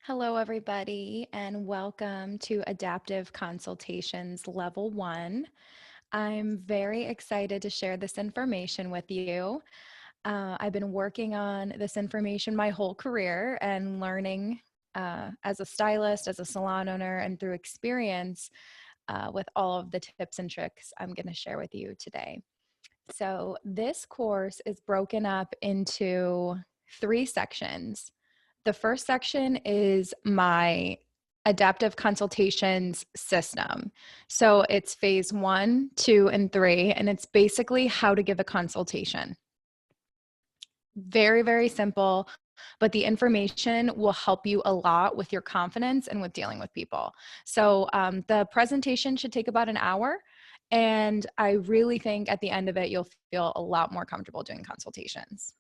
Hello, everybody, and welcome to Adaptive Consultations Level 1. I'm very excited to share this information with you. I've been working on this information my whole career and learning as a stylist, as a salon owner, and through experience with all of the tips and tricks I'm going to share with you today. So, this course is broken up into 3 sections. The first section is my adaptive consultations system. So it's phase 1, 2, and 3, and it's basically how to give a consultation. Very, very simple, but the information will help you a lot with your confidence and with dealing with people. So the presentation should take about an hour, and I really think at the end of it, you'll feel a lot more comfortable doing consultations.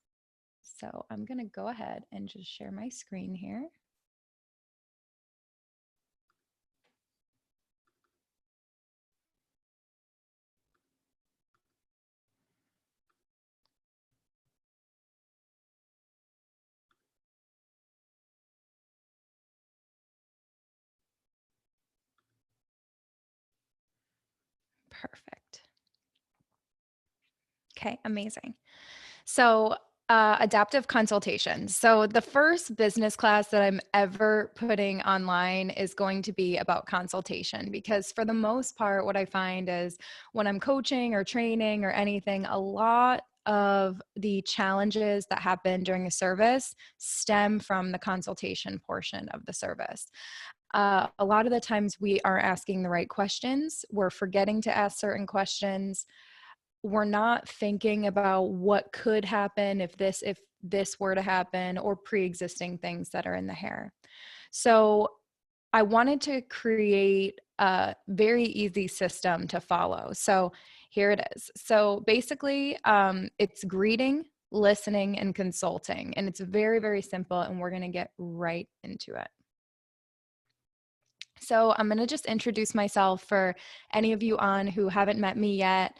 So I'm going to go ahead and just share my screen here. Perfect. Okay, amazing. So, adaptive consultations. So, the first business class that I'm ever putting online is going to be about consultation because, for the most part, what I find is when I'm coaching or training or anything, a lot of the challenges that happen during a service stem from the consultation portion of the service. A lot of the times we aren't asking the right questions. We're forgetting to ask certain questions. We're not thinking about what could happen if this were to happen, or pre-existing things that are in the hair. So I wanted to create a very easy system to follow. So here it is. So basically, it's greeting, listening, and consulting. And it's very, very simple, and we're going to get right into it. So I'm going to just introduce myself for any of you on who haven't met me yet.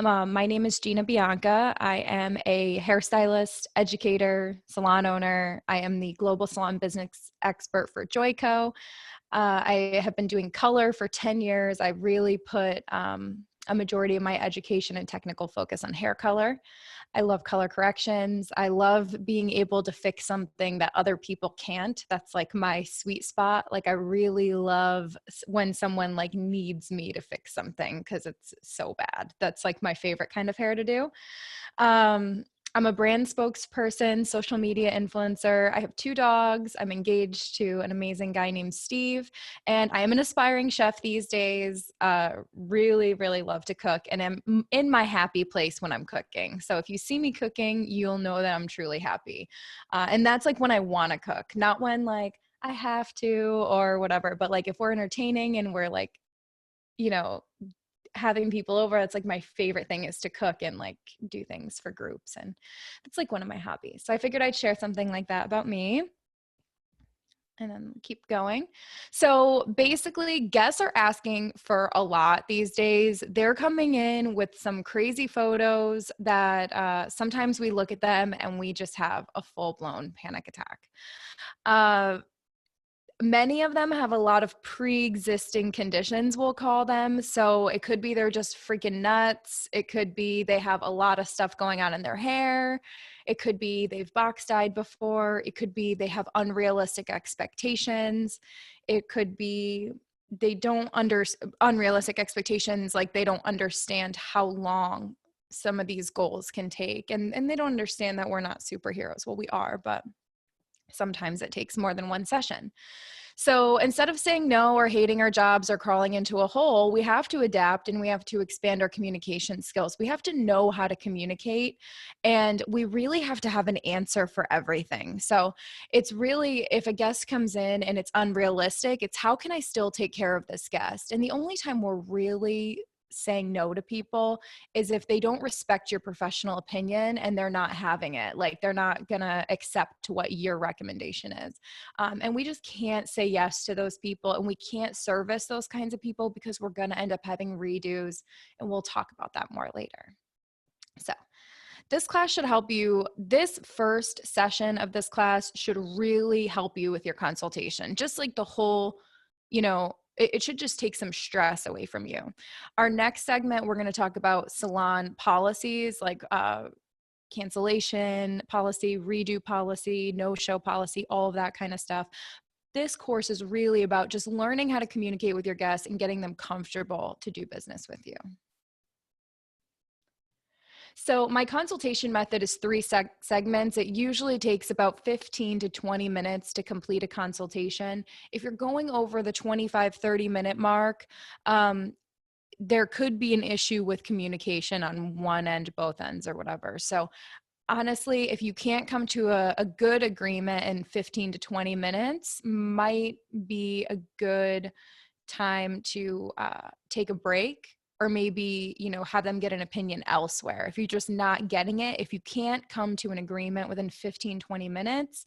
My name is Gina Bianca. I am a hairstylist, educator, salon owner. I am the global salon business expert for Joico. I have been doing color for 10 years. I really put a majority of my education and technical focus on hair color. I love color corrections. I love being able to fix something that other people can't. That's like my sweet spot. Like I really love when someone like needs me to fix something because it's so bad. That's like my favorite kind of hair to do. I'm a brand spokesperson, social media influencer. I have 2 dogs. I'm engaged to an amazing guy named Steve, and I am an aspiring chef these days. Really, really love to cook, and I'm in my happy place when I'm cooking. So if you see me cooking, you'll know that I'm truly happy. And that's like when I want to cook, not when like I have to or whatever, but like if we're entertaining and we're like, you know, having people over, it's like my favorite thing is to cook and like do things for groups, and it's like one of my hobbies. So I figured I'd share something like that about me and then keep going. So basically, guests are asking for a lot these days. They're coming in with some crazy photos that sometimes we look at them and we just have a full-blown panic attack. uh, Many of them have a lot of pre-existing conditions, we'll call them. So it could be they're just freaking nuts. It could be they have a lot of stuff going on in their hair. It could be they've box dyed before. It could be they have unrealistic expectations. It could be they don't unrealistic expectations, like they don't understand how long some of these goals can take. And they don't understand that we're not superheroes. Well, we are, but sometimes it takes more than one session. So instead of saying no or hating our jobs or crawling into a hole, we have to adapt and we have to expand our communication skills. We have to know how to communicate, and we really have to have an answer for everything. So it's really, if a guest comes in and it's unrealistic, it's how can I still take care of this guest? And the only time we're really saying no to people is if they don't respect your professional opinion and they're not having it. Like they're not gonna accept what your recommendation is. And we just can't say yes to those people, and we can't service those kinds of people because we're gonna end up having redos, and we'll talk about that more later. So This class should help you. This first session of this class should really help you with your consultation. Just like the whole, it should just take some stress away from you. Our next segment, we're going to talk about salon policies like cancellation policy, redo policy, no-show policy, all of that kind of stuff. This course is really about just learning how to communicate with your guests and getting them comfortable to do business with you. So my consultation method is 3 segments. It usually takes about 15 to 20 minutes to complete a consultation. If you're going over the 25, 30-minute mark, there could be an issue with communication on one end, both ends, or whatever. So honestly, if you can't come to a good agreement in 15 to 20 minutes, might be a good time to take a break, or maybe, have them get an opinion elsewhere. If you're just not getting it, if you can't come to an agreement within 15, 20 minutes,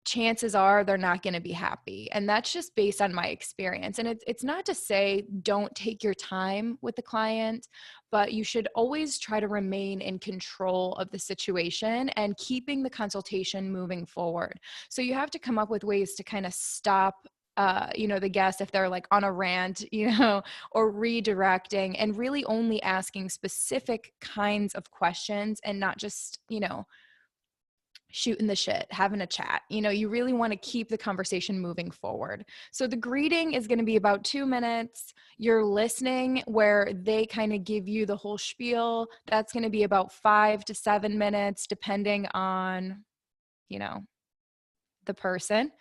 chances are they're not going to be happy. And that's just based on my experience. And it's not to say don't take your time with the client, but you should always try to remain in control of the situation and keeping the consultation moving forward. So you have to come up with ways to kind of stop the guest if they're like on a rant, or redirecting, and really only asking specific kinds of questions and not just, shooting the shit, having a chat. You really want to keep the conversation moving forward. So the greeting is going to be about 2 minutes. You're listening where they kind of give you the whole spiel. That's going to be about 5 to 7 minutes, depending on, the person.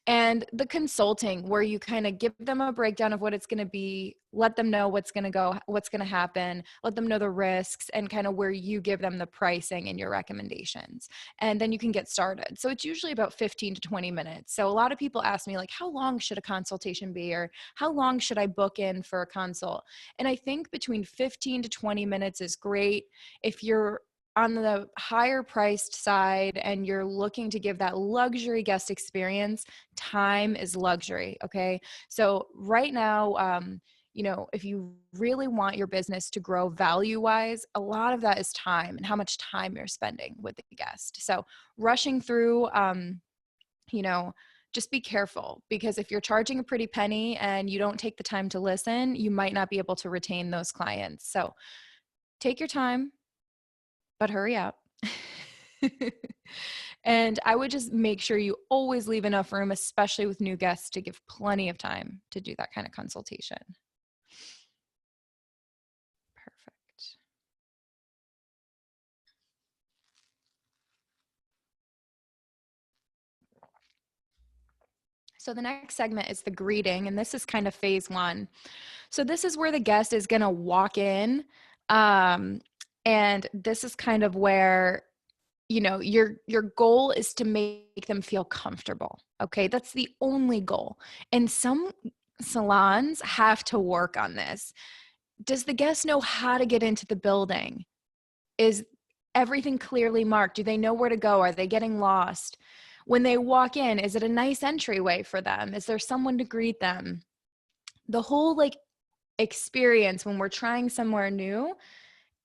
And the consulting, where you kind of give them a breakdown of what it's going to be, let them know what's going to happen, let them know the risks, and kind of where you give them the pricing and your recommendations. And then you can get started. So it's usually about 15 to 20 minutes. So a lot of people ask me, like, how long should a consultation be? Or how long should I book in for a consult? And I think between 15 to 20 minutes is great. If you're on the higher priced side and you're looking to give that luxury guest experience, time is luxury. Okay. So right now, if you really want your business to grow value wise, a lot of that is time and how much time you're spending with the guest. So rushing through, just be careful, because if you're charging a pretty penny and you don't take the time to listen, you might not be able to retain those clients. So take your time, but hurry up. And I would just make sure you always leave enough room, especially with new guests, to give plenty of time to do that kind of consultation. Perfect. So the next segment is the greeting, and this is kind of phase 1. So this is where the guest is going to walk in, and this is kind of where your goal is to make them feel comfortable. Okay. That's the only goal. And some salons have to work on this. Does the guest know how to get into the building? Is everything clearly marked? Do they know where to go? Are they getting lost? When they walk in, is it a nice entryway for them? Is there someone to greet them? The whole experience when we're trying somewhere new,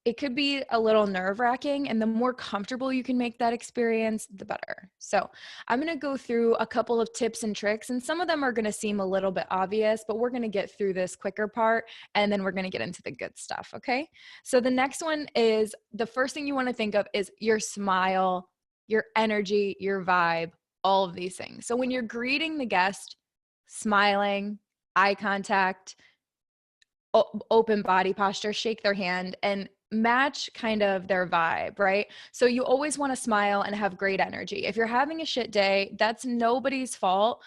it could be a little nerve-wracking, and the more comfortable you can make that experience, the better. So I'm going to go through a couple of tips and tricks, and some of them are going to seem a little bit obvious, but we're going to get through this quicker part, and then we're going to get into the good stuff, okay? So the next one is, the first thing you want to think of is your smile, your energy, your vibe, all of these things. So when you're greeting the guest, smiling, eye contact, open body posture, shake their hand, and match kind of their vibe, right? So you always want to smile and have great energy. If you're having a shit day, that's nobody's fault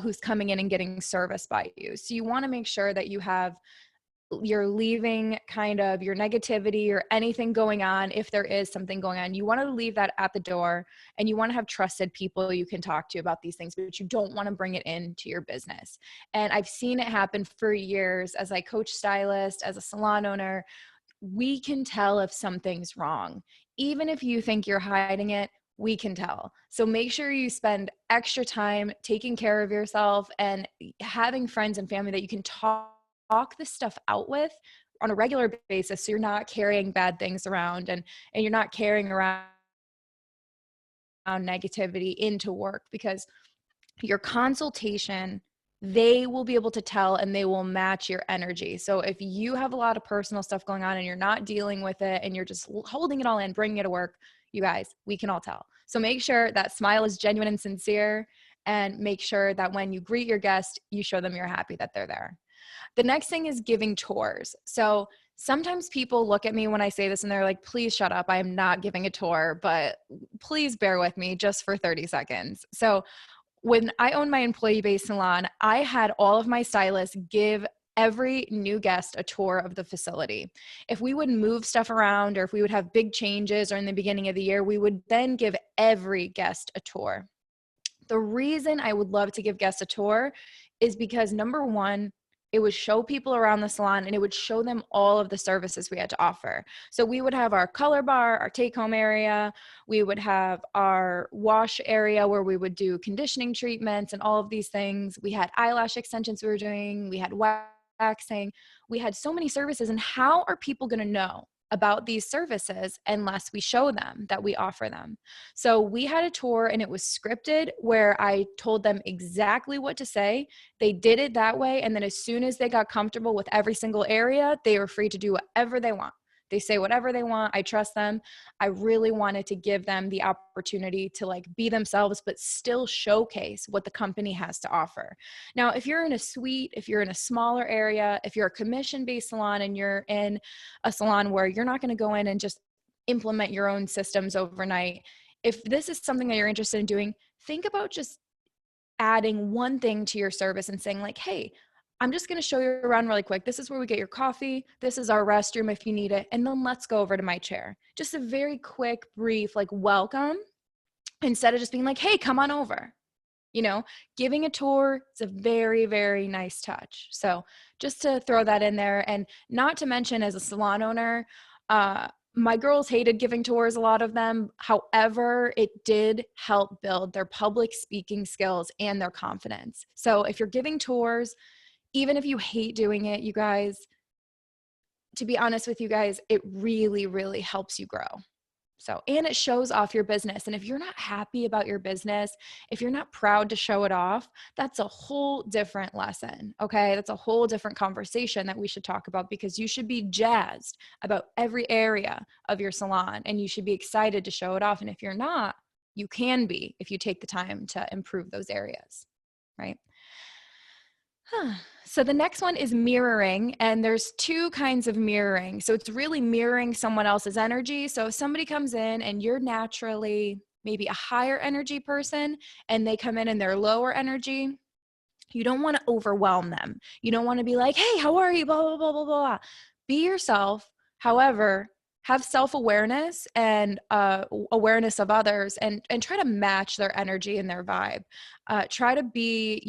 who's coming in and getting service by you. So you want to make sure that you're leaving kind of your negativity or anything going on. If there is something going on, you want to leave that at the door, and you want to have trusted people you can talk to about these things, but you don't want to bring it into your business. And I've seen it happen for years as I coach stylists, as a salon owner. We can tell if something's wrong. Even if you think you're hiding it, we can tell. So make sure you spend extra time taking care of yourself and having friends and family that you can talk this stuff out with on a regular basis, so you're not carrying bad things around, and you're not carrying around negativity into work, because your consultation, they will be able to tell and they will match your energy. So if you have a lot of personal stuff going on and you're not dealing with it and you're just holding it all in, bringing it to work, you guys, we can all tell. So make sure that smile is genuine and sincere, and make sure that when you greet your guest, you show them you're happy that they're there. The next thing is giving tours. So sometimes people look at me when I say this and they're like, please shut up. I am not giving a tour, but please bear with me just for 30 seconds. So when I owned my employee-based salon, I had all of my stylists give every new guest a tour of the facility. If we would move stuff around, or if we would have big changes, or in the beginning of the year, we would then give every guest a tour. The reason I would love to give guests a tour is because, number one, it would show people around the salon and it would show them all of the services we had to offer. So we would have our color bar, our take-home area. We would have our wash area where we would do conditioning treatments and all of these things. We had eyelash extensions we were doing. We had waxing. We had so many services. And how are people going to know about these services unless we show them that we offer them? So we had a tour and it was scripted, where I told them exactly what to say. They did it that way. And then as soon as they got comfortable with every single area, they were free to do whatever they want. They say whatever they want. I trust them. I really wanted to give them the opportunity to like be themselves, but still showcase what the company has to offer. Now, if you're in a suite, if you're in a smaller area, if you're a commission-based salon and you're in a salon where you're not going to go in and just implement your own systems overnight, if this is something that you're interested in doing, think about just adding one thing to your service and saying like, hey, I'm just going to show you around really quick. This is where we get your coffee. This is our restroom if you need it. And then let's go over to my chair. Just a very quick, brief, like welcome, instead of just being like, hey, come on over. You know, giving a tour is a very, very nice touch. So just to throw that in there. And not to mention, as a salon owner, my girls hated giving tours, a lot of them. However, it did help build their public speaking skills and their confidence. So if you're giving tours, even if you hate doing it, you guys, to be honest with you guys, it really, really helps you grow. So, and it shows off your business. And if you're not happy about your business, if you're not proud to show it off, that's a whole different lesson. Okay. That's a whole different conversation that we should talk about, because you should be jazzed about every area of your salon and you should be excited to show it off. And if you're not, you can be, if you take the time to improve those areas. Right. So the next one is mirroring, and there's two kinds of mirroring. So it's really mirroring someone else's energy. So if somebody comes in and you're naturally maybe a higher energy person and they come in and they're lower energy, you don't want to overwhelm them. You don't want to be like, hey, how are you? Blah, blah, blah, blah, blah. Be yourself. However, have self-awareness and awareness of others, and try to match their energy and their vibe. Try to be,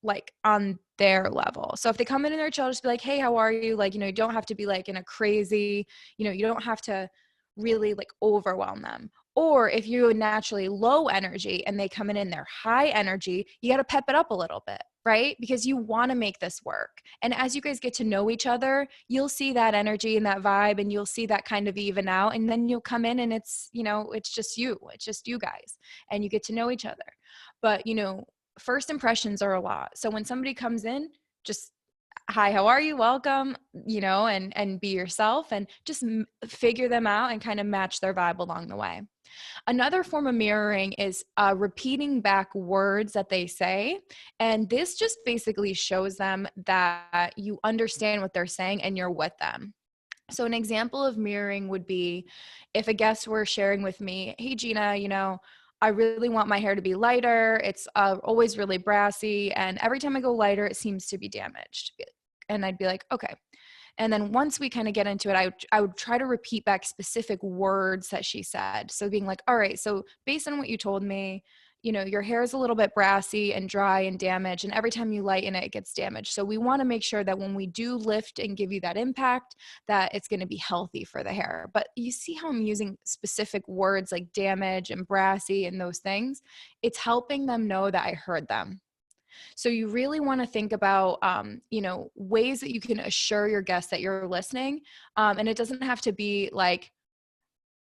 like on their level. So if they come in and they're chill, just be like, hey, how are you? Like, you don't have to be like in a crazy, you don't have to really like overwhelm them. Or if you're naturally low energy and they come in and they're high energy, you got to pep it up a little bit, right? Because you want to make this work. And as you guys get to know each other, you'll see that energy and that vibe, and you'll see that kind of even out. And then you'll come in and it's just you guys, and you get to know each other. But, first impressions are a lot. So when somebody comes in, just, hi, how are you? Welcome, and be yourself, and just figure them out and kind of match their vibe along the way. Another form of mirroring is repeating back words that they say. And this just basically shows them that you understand what they're saying and you're with them. So an example of mirroring would be if a guest were sharing with me, hey, Gina, I really want my hair to be lighter. It's always really brassy. And every time I go lighter, it seems to be damaged. And I'd be like, okay. And then once we kind of get into it, I would try to repeat back specific words that she said. So being like, all right, so based on what you told me, your hair is a little bit brassy and dry and damaged. And every time you lighten it, it gets damaged. So we want to make sure that when we do lift and give you that impact, that it's going to be healthy for the hair. But you see how I'm using specific words like damage and brassy and those things? It's helping them know that I heard them. So you really want to think about, ways that you can assure your guests that you're listening. And it doesn't have to be like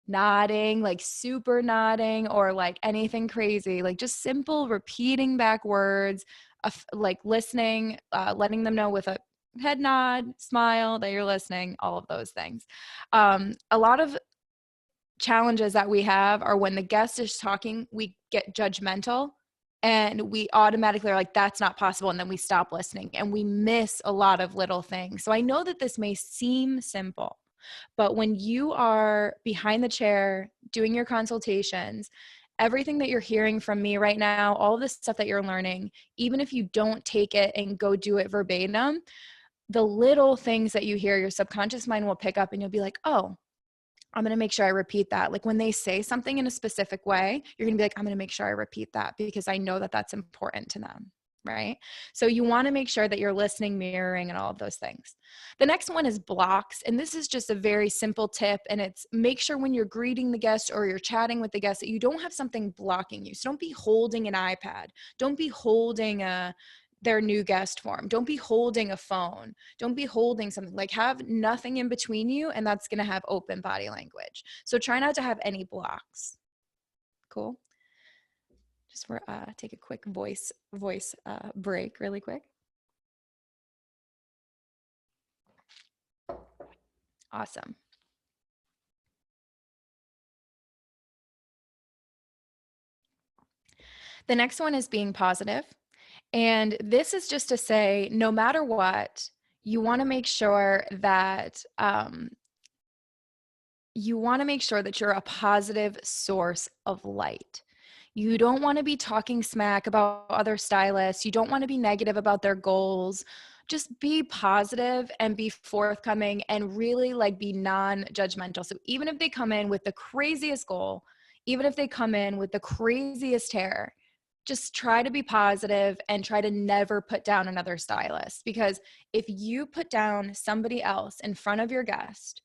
nodding, like super nodding or like anything crazy, like just simple repeating back words of like listening, letting them know with a head nod, smile that you're listening, all of those things. A lot of challenges that we have are when the guest is talking, we get judgmental and we automatically are like, that's not possible. And then we stop listening and we miss a lot of little things. So I know that this may seem simple, but when you are behind the chair doing your consultations, everything that you're hearing from me right now, all of the stuff that you're learning, even if you don't take it and go do it verbatim, the little things that you hear, your subconscious mind will pick up and you'll be like, oh, I'm going to make sure I repeat that. Like when they say something in a specific way, you're going to be like, I'm going to make sure I repeat that because I know that that's important to them. Right. So you want to make sure that you're listening, mirroring, and all of those things. The next one is blocks. And this is just a very simple tip. And it's make sure when you're greeting the guest or you're chatting with the guest that you don't have something blocking you. So don't be holding an iPad. Don't be holding their new guest form. Don't be holding a phone. Don't be holding something. Like have nothing in between you, and that's going to have open body language. So try not to have any blocks. Cool. Just for take a quick voice break really quick. Awesome. The next one is being positive. And this is just to say, no matter what, you want to make sure that you're a positive source of light. You don't want to be talking smack about other stylists. You don't want to be negative about their goals. Just be positive and be forthcoming and really like be non-judgmental. So even if they come in with the craziest goal, even if they come in with the craziest hair, just try to be positive and try to never put down another stylist. Because if you put down somebody else in front of your guest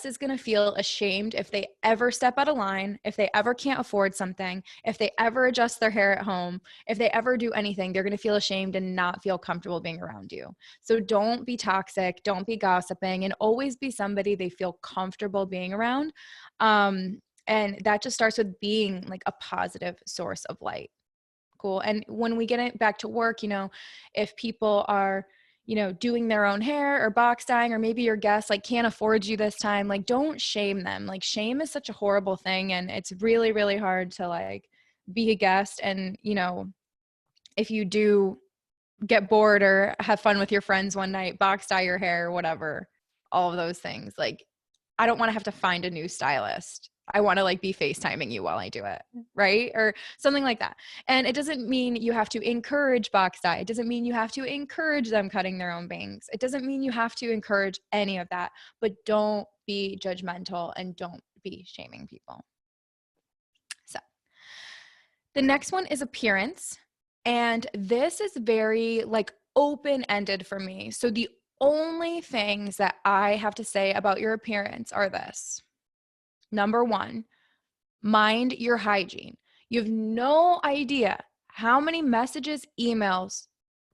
is going to feel ashamed if they ever step out of line, if they ever can't afford something, if they ever adjust their hair at home, if they ever do anything, they're going to feel ashamed and not feel comfortable being around you. So don't be toxic, don't be gossiping, and always be somebody they feel comfortable being around. And that just starts with being like a positive source of light. Cool. And when we get it back to work, if people are doing their own hair or box dyeing, or maybe your guests like can't afford you this time, like don't shame them. Like shame is such a horrible thing. And it's really, really hard to like be a guest. And, if you do get bored or have fun with your friends one night, box dye your hair, whatever, all of those things. Like, I don't want to have to find a new stylist. I want to like be FaceTiming you while I do it, right? Or something like that. And it doesn't mean you have to encourage box dye. It doesn't mean you have to encourage them cutting their own bangs. It doesn't mean you have to encourage any of that, but don't be judgmental and don't be shaming people. So the next one is appearance. And this is very like open-ended for me. So the only things that I have to say about your appearance are this. Number one, mind your hygiene. You have no idea how many messages, emails,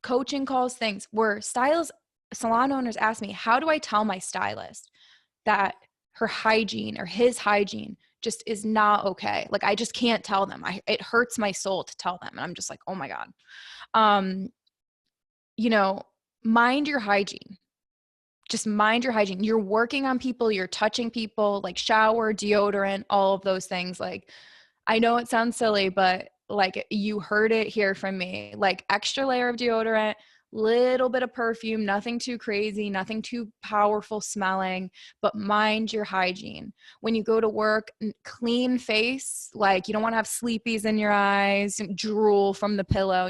coaching calls, things where salon owners ask me, how do I tell my stylist that her hygiene or his hygiene just is not okay? Like, I just can't tell them. It hurts my soul to tell them. And I'm just like, oh my God. Mind your hygiene. Just mind your hygiene. You're working on people, you're touching people, like shower, deodorant, all of those things. Like, I know it sounds silly, but like you heard it here from me, like extra layer of deodorant, little bit of perfume, nothing too crazy, nothing too powerful smelling, but mind your hygiene. When you go to work, clean face, like you don't want to have sleepies in your eyes, drool from the pillow,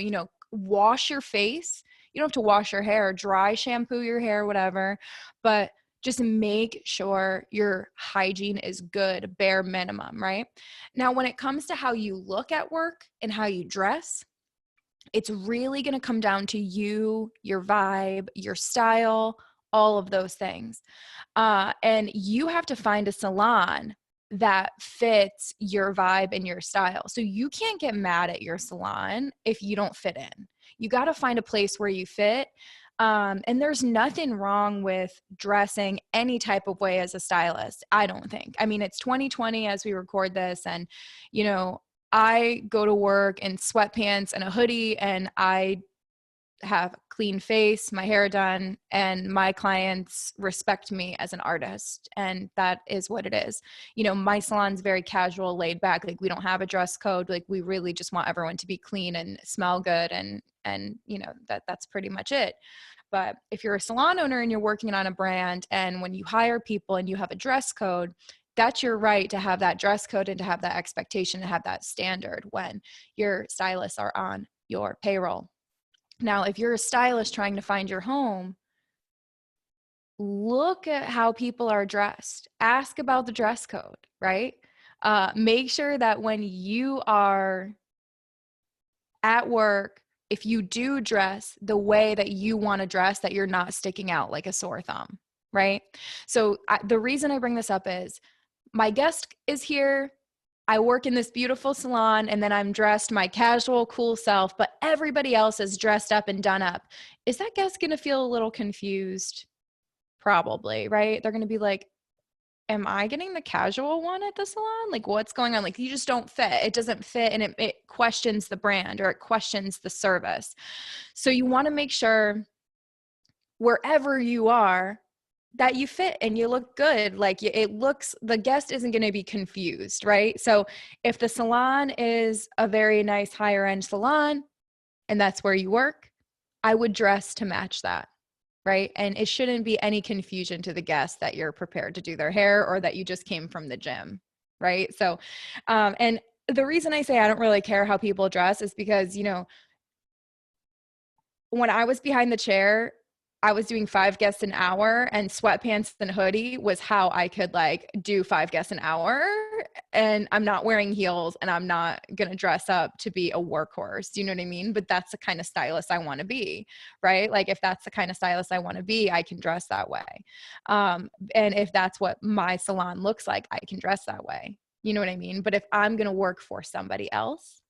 wash your face. You don't have to wash your hair, dry shampoo your hair, whatever, but just make sure your hygiene is good, bare minimum, right? Now, when it comes to how you look at work and how you dress, it's really going to come down to you, your vibe, your style, all of those things. And you have to find a salon that fits your vibe and your style. So you can't get mad at your salon if you don't fit in. you got to find a place where you fit. And there's nothing wrong with dressing any type of way as a stylist, I don't think. I mean, it's 2020 as we record this, and, you know, I go to work in sweatpants and a hoodie, and I have a clean face, my hair done, and my clients respect me as an artist. And that is what it is. You know, my salon's very casual, laid back. Like, we don't have a dress code. Like, we really just want everyone to be clean and smell good. And, you know, that's pretty much it. But if you're a salon owner and you're working on a brand, and when you hire people and you have a dress code, that's your right to have that dress code and to have that expectation, to have that standard when your stylists are on your payroll. Now, if you're a stylist trying to find your home, look at how people are dressed. Ask about the dress code, right? Make sure that when you are at work, if you do dress the way that you want to dress, that you're not sticking out like a sore thumb, right? So the reason I bring this up is my guest is here. I work in this beautiful salon, and then I'm dressed my casual, cool self, but everybody else is dressed up and done up. Is that guest going to feel a little confused? Probably, right? They're going to be like, am I getting the casual one at the salon? Like, what's going on? Like, you just don't fit. It doesn't fit, and it questions the brand, or it questions the service. So you want to make sure wherever you are that you fit and you look good. Like, it looks, the guest isn't going to be confused, right? So if the salon is a very nice higher end salon and that's where you work, I would dress to match that, right? And it shouldn't be any confusion to the guest that you're prepared to do their hair or that you just came from the gym, right? So, and the reason I say I don't really care how people dress is because, you know, when I was behind the chair, I was doing 5 guests an hour, and sweatpants and hoodie was how I could like do 5 guests an hour. And I'm not wearing heels, and I'm not going to dress up to be a workhorse. Do you know what I mean? But that's the kind of stylist I want to be, right? Like, if that's the kind of stylist I want to be, I can dress that way. And if that's what my salon looks like, I can dress that way. You know what I mean? But if I'm going to work for somebody else,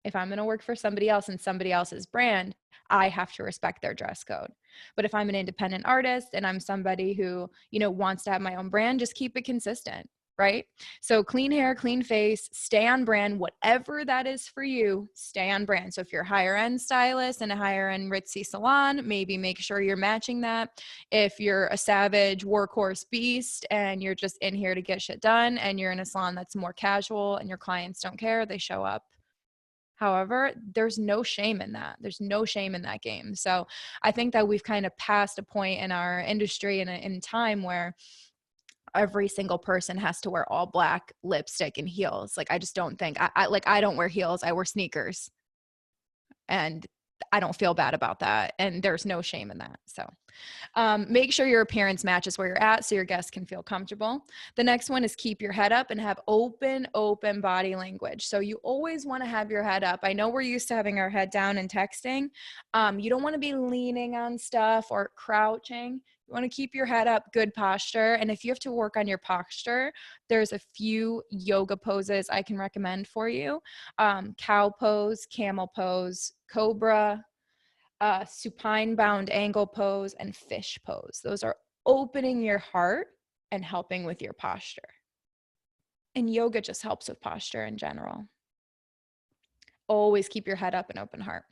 if I'm going to work for somebody else and somebody else's brand, I have to respect their dress code. But if I'm an independent artist and I'm somebody who, you know, wants to have my own brand, just keep it consistent, right? So clean hair, clean face, stay on brand, whatever that is for you, stay on brand. So if you're a higher end stylist in a higher end ritzy salon, maybe make sure you're matching that. If you're a savage workhorse beast and you're just in here to get shit done, and you're in a salon that's more casual and your clients don't care, they show up. However, there's no shame in that. There's no shame in that game. So I think that we've kind of passed a point in our industry and in time where every single person has to wear all black lipstick and heels. Like, I just don't think I don't wear heels. I wear sneakers, and I don't feel bad about that. And there's no shame in that. So make sure your appearance matches where you're at so your guests can feel comfortable. The next one is keep your head up and have open body language. So you always want to have your head up. I know we're used to having our head down and texting. You don't want to be leaning on stuff or crouching. You want to keep your head up, good posture. And if you have to work on your posture, there's a few yoga poses I can recommend for you. Cow pose, camel pose, cobra, supine bound angle pose, and fish pose. Those are opening your heart and helping with your posture. And yoga just helps with posture in general. Always keep your head up and open heart.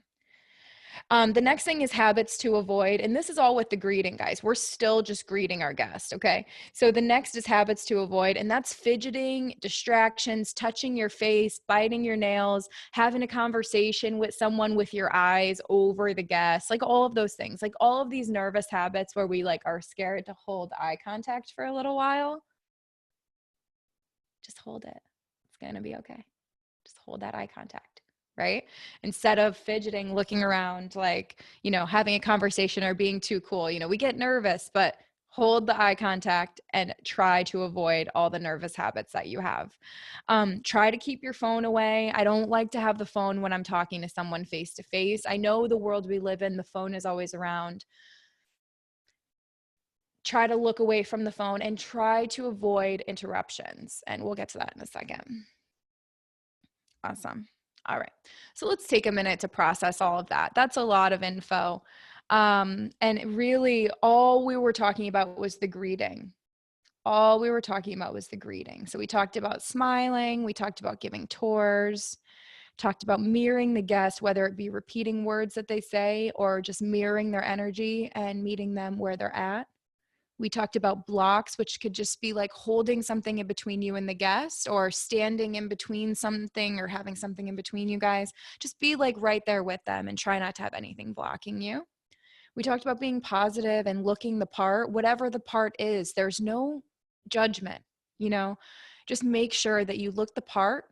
The next thing is habits to avoid. And this is all with the greeting, guys. We're still just greeting our guest, okay? So the next is habits to avoid, and that's fidgeting, distractions, touching your face, biting your nails, having a conversation with someone with your eyes over the guest, like all of those things, like all of these nervous habits where we like are scared to hold eye contact for a little while. Just hold it. It's going to be okay. Just hold that eye contact. Right? Instead of fidgeting, looking around, like, you know, having a conversation or being too cool. You know, we get nervous, but hold the eye contact and try to avoid all the nervous habits that you have. Try to keep your phone away. I don't like to have the phone when I'm talking to someone face to face. I know the world we live in, the phone is always around. Try to look away from the phone and try to avoid interruptions. And we'll get to that in a second. Awesome. All right. So let's take a minute to process all of that. That's a lot of info. And really, all we were talking about was the greeting. All we were talking about was the greeting. So we talked about smiling, we talked about giving tours, talked about mirroring the guest, whether it be repeating words that they say or just mirroring their energy and meeting them where they're at. We talked about blocks, which could just be like holding something in between you and the guest, or standing in between something, or having something in between you guys. Just be like right there with them and try not to have anything blocking you. We talked about being positive and looking the part, whatever the part is. There's no judgment, you know, just make sure that you look the part,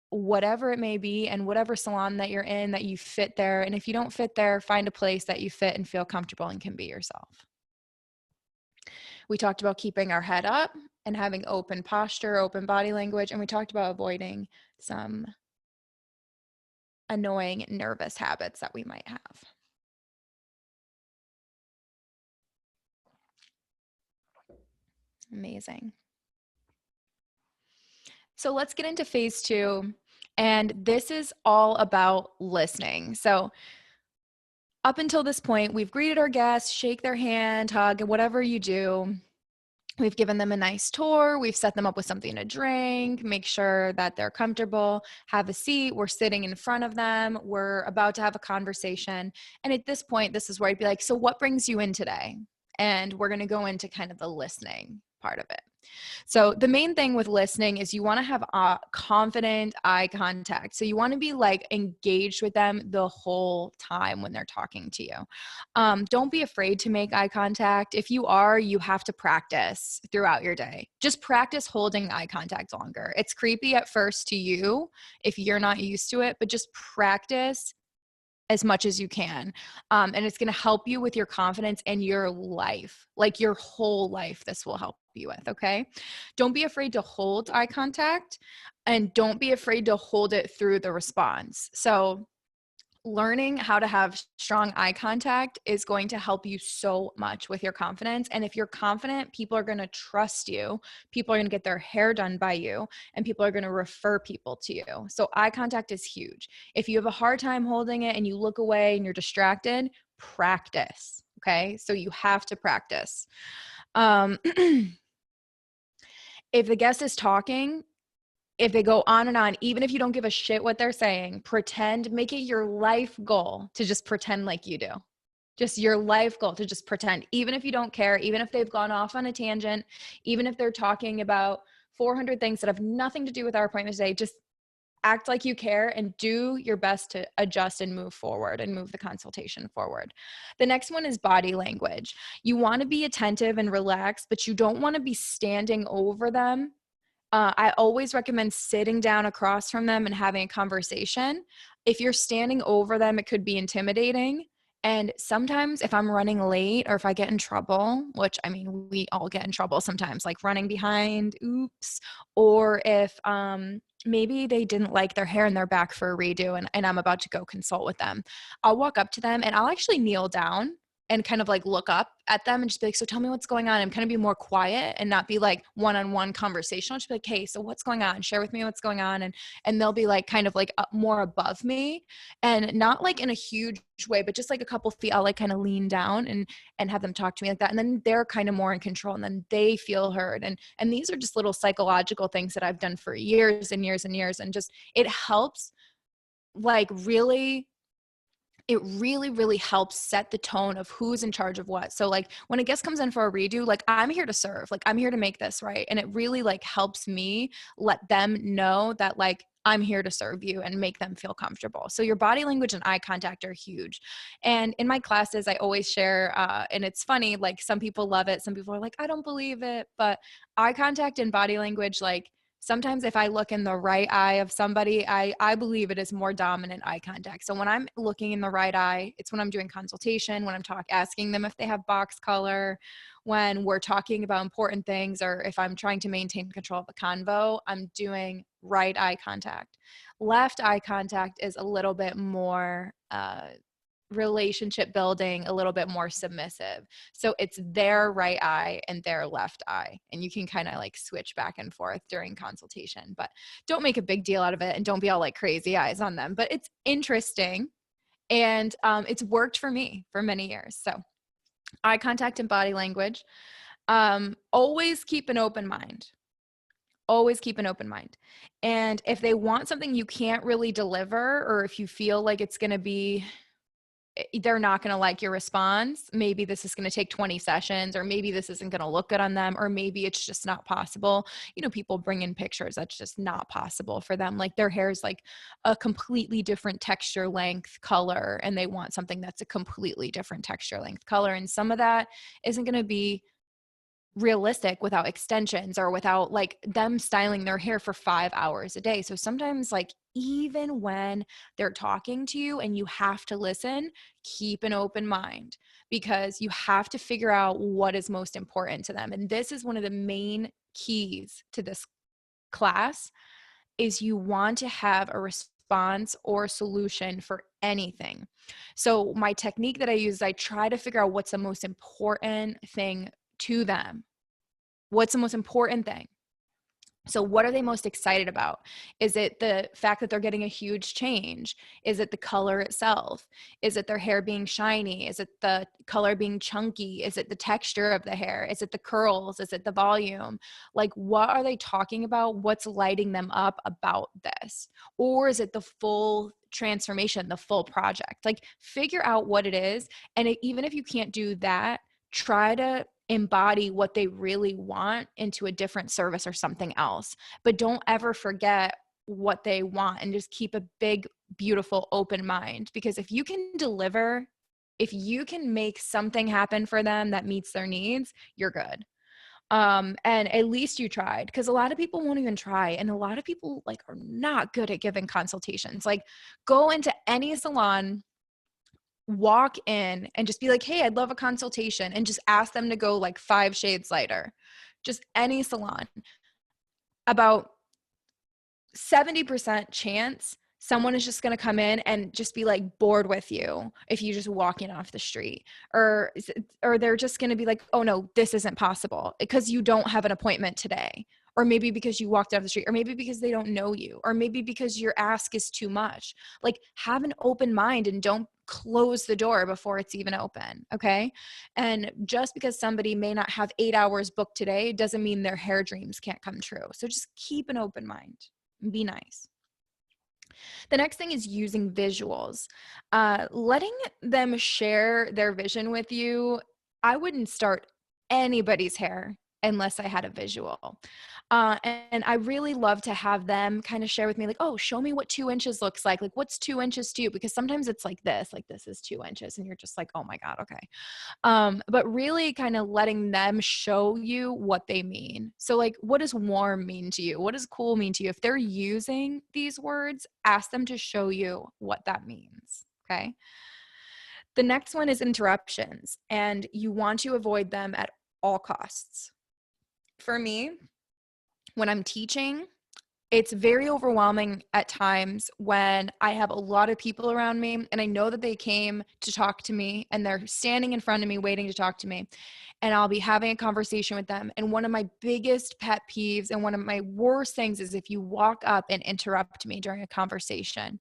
whatever it may be, and whatever salon that you're in, that you fit there. And if you don't fit there, find a place that you fit and feel comfortable and can be yourself. We talked about keeping our head up and having open posture, open body language, and we talked about avoiding some annoying, nervous habits that we might have. Amazing. So let's get into phase 2. And this is all about listening. So up until this point, we've greeted our guests, shake their hand, hug, whatever you do. We've given them a nice tour. We've set them up with something to drink, make sure that they're comfortable, have a seat. We're sitting in front of them. We're about to have a conversation. And at this point, this is where I'd be like, so what brings you in today? And we're going to go into kind of the listening part of it. So the main thing with listening is you want to have confident eye contact. So you want to be like engaged with them the whole time when they're talking to you. Don't be afraid to make eye contact. If you are, you have to practice throughout your day. Just practice holding eye contact longer. It's creepy at first to you if you're not used to it, but just practice as much as you can. And it's going to help you with your confidence and your life, like your whole life. This will help you with, okay? Don't be afraid to hold eye contact, and don't be afraid to hold it through the response. So learning how to have strong eye contact is going to help you so much with your confidence. And if you're confident, people are going to trust you. People are going to get their hair done by you, and people are going to refer people to you. So eye contact is huge. If you have a hard time holding it and you look away and you're distracted, practice. Okay. So you have to practice. If the guest is talking, if they go on and on, even if you don't give a shit what they're saying, pretend, make it your life goal to just pretend like you do. Just your life goal to just pretend, even if you don't care, even if they've gone off on a tangent, even if they're talking about 400 things that have nothing to do with our appointment today, just act like you care and do your best to adjust and move forward and move the consultation forward. The next one is body language. You want to be attentive and relaxed, but you don't want to be standing over them. I always recommend sitting down across from them and having a conversation. If you're standing over them, it could be intimidating. And sometimes if I'm running late or if I get in trouble, which I mean, we all get in trouble sometimes, like running behind, oops, or if maybe they didn't like their hair in their back for a redo and I'm about to go consult with them, I'll walk up to them and I'll actually kneel down and kind of like look up at them and just be like, so tell me what's going on, and kind of be more quiet and not be like one-on-one conversational. Just be like, hey, so what's going on? Share with me what's going on. And they'll be like kind of like more above me, and not like in a huge way, but just like a couple feet. I'll like kind of lean down and have them talk to me like that. And then they're kind of more in control, and then they feel heard. And these are just little psychological things that I've done for years and years and years. And just, it helps like really, it really, really helps set the tone of who's in charge of what. So like when a guest comes in for a redo, like I'm here to serve, like I'm here to make this right. And it really like helps me let them know that like I'm here to serve you and make them feel comfortable. So your body language and eye contact are huge. And in my classes, I always share, and it's funny, like some people love it. Some people are like, I don't believe it. But eye contact and body language, like sometimes if I look in the right eye of somebody, I believe it is more dominant eye contact. So when I'm looking in the right eye, it's when I'm doing consultation, when I'm asking them if they have box color, when we're talking about important things, or if I'm trying to maintain control of the convo, I'm doing right eye contact. Left eye contact is a little bit more relationship building, a little bit more submissive. So it's their right eye and their left eye. And you can kind of like switch back and forth during consultation, but don't make a big deal out of it and don't be all like crazy eyes on them. But it's interesting. And it's worked for me for many years. So eye contact and body language. Always keep an open mind. Always keep an open mind. And if they want something you can't really deliver, or if you feel like it's going to be, they're not going to like your response, maybe this is going to take 20 sessions, or maybe this isn't going to look good on them, or maybe it's just not possible. You know, people bring in pictures that's just not possible for them. Like their hair is like a completely different texture, length, color, and they want something that's a completely different texture, length, color. And some of that isn't going to be realistic without extensions or without like them styling their hair for 5 hours a day. So sometimes like even when they're talking to you and you have to listen, keep an open mind, because you have to figure out what is most important to them. And this is one of the main keys to this class, is you want to have a response or solution for anything. So my technique that I use is I try to figure out what's the most important thing to them. What's the most important thing? So what are they most excited about? Is it the fact that they're getting a huge change? Is it the color itself? Is it their hair being shiny? Is it the color being chunky? Is it the texture of the hair? Is it the curls? Is it the volume? Like, what are they talking about? What's lighting them up about this? Or is it the full transformation, the full project? Like, figure out what it is. And even if you can't do that, try to embody what they really want into a different service or something else. But don't ever forget what they want, and just keep a big, beautiful, open mind. Because if you can deliver, if you can make something happen for them that meets their needs, you're good. And at least you tried, because a lot of people won't even try. And a lot of people like are not good at giving consultations. Like, go into any salon, walk in and just be like, hey, I'd love a consultation, and just ask them to go like 5 shades lighter. Just any salon. About 70% chance someone is just going to come in and just be like bored with you if you just walk in off the street, or they're just going to be like, oh no, this isn't possible, because you don't have an appointment today, or maybe because you walked off the street, or maybe because they don't know you, or maybe because your ask is too much. Like, have an open mind and don't close the door before it's even open. Okay. And just because somebody may not have 8 hours booked today doesn't mean their hair dreams can't come true. So just keep an open mind and be nice. The next thing is using visuals. Letting them share their vision with you. I wouldn't start anybody's hair unless I had a visual. And I really love to have them kind of share with me, like, oh, show me what 2 inches looks like. Like, what's 2 inches to you? Because sometimes it's like this is 2 inches. And you're just like, oh my God, okay. But really kind of letting them show you what they mean. So like, what does warm mean to you? What does cool mean to you? If they're using these words, ask them to show you what that means. Okay. The next one is interruptions, and you want to avoid them at all costs. For me, when I'm teaching, it's very overwhelming at times when I have a lot of people around me and I know that they came to talk to me and they're standing in front of me waiting to talk to me, and I'll be having a conversation with them. And one of my biggest pet peeves and one of my worst things is if you walk up and interrupt me during a conversation,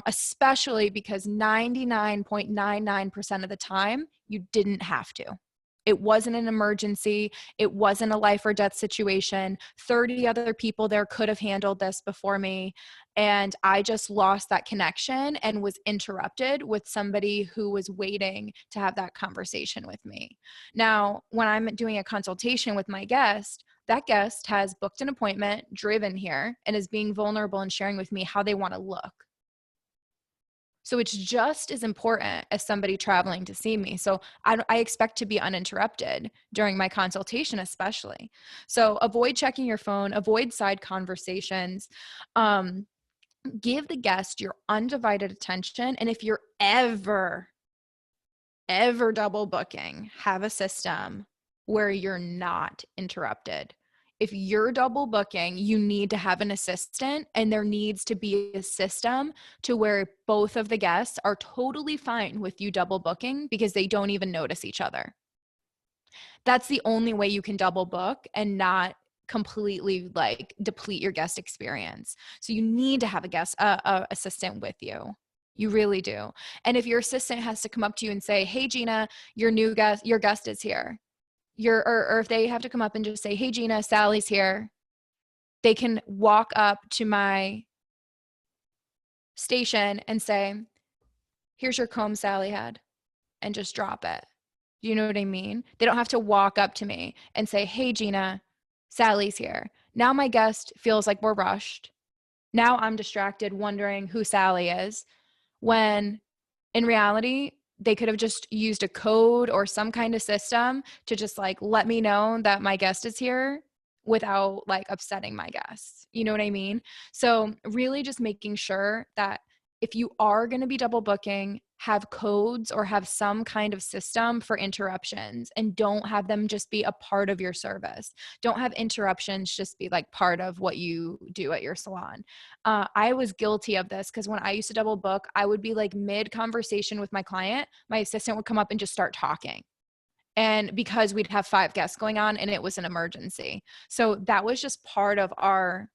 especially because 99.99% of the time you didn't have to. It wasn't an emergency. It wasn't a life or death situation. 30 other people there could have handled this before me. And I just lost that connection and was interrupted with somebody who was waiting to have that conversation with me. Now, when I'm doing a consultation with my guest, that guest has booked an appointment, driven here, and is being vulnerable and sharing with me how they want to look. So it's just as important as somebody traveling to see me. So I expect to be uninterrupted during my consultation, especially. So avoid checking your phone, avoid side conversations, give the guest your undivided attention. And if you're ever double booking, have a system where you're not interrupted. if you're double booking, you need to have an assistant, and there needs to be a system to where both of the guests are totally fine with you double booking because they don't even notice each other. That's the only way you can double book and not completely like deplete your guest experience. So you need to have a assistant with you. You really do. And if your assistant has to come up to you and say, "Hey Gina, your guest is here." Or if they have to come up and just say, "Hey Gina, Sally's here." They can walk up to my station and say, "Here's your comb Sally had," and just drop it. You know what I mean? They don't have to walk up to me and say, "Hey Gina, Sally's here." Now my guest feels like we're rushed. Now I'm distracted wondering who Sally is, when in reality, they could have just used a code or some kind of system to just like let me know that my guest is here without like upsetting my guests. You know what I mean? So, really just making sure that if you are going to be double booking, have codes or have some kind of system for interruptions, and don't have them just be a part of your service. Don't have interruptions just be like part of what you do at your salon. I was guilty of this because when I used to double book, I would be like mid conversation with my client, my assistant would come up and just start talking. And because we'd have 5 guests going on and it was an emergency. So that was just part of our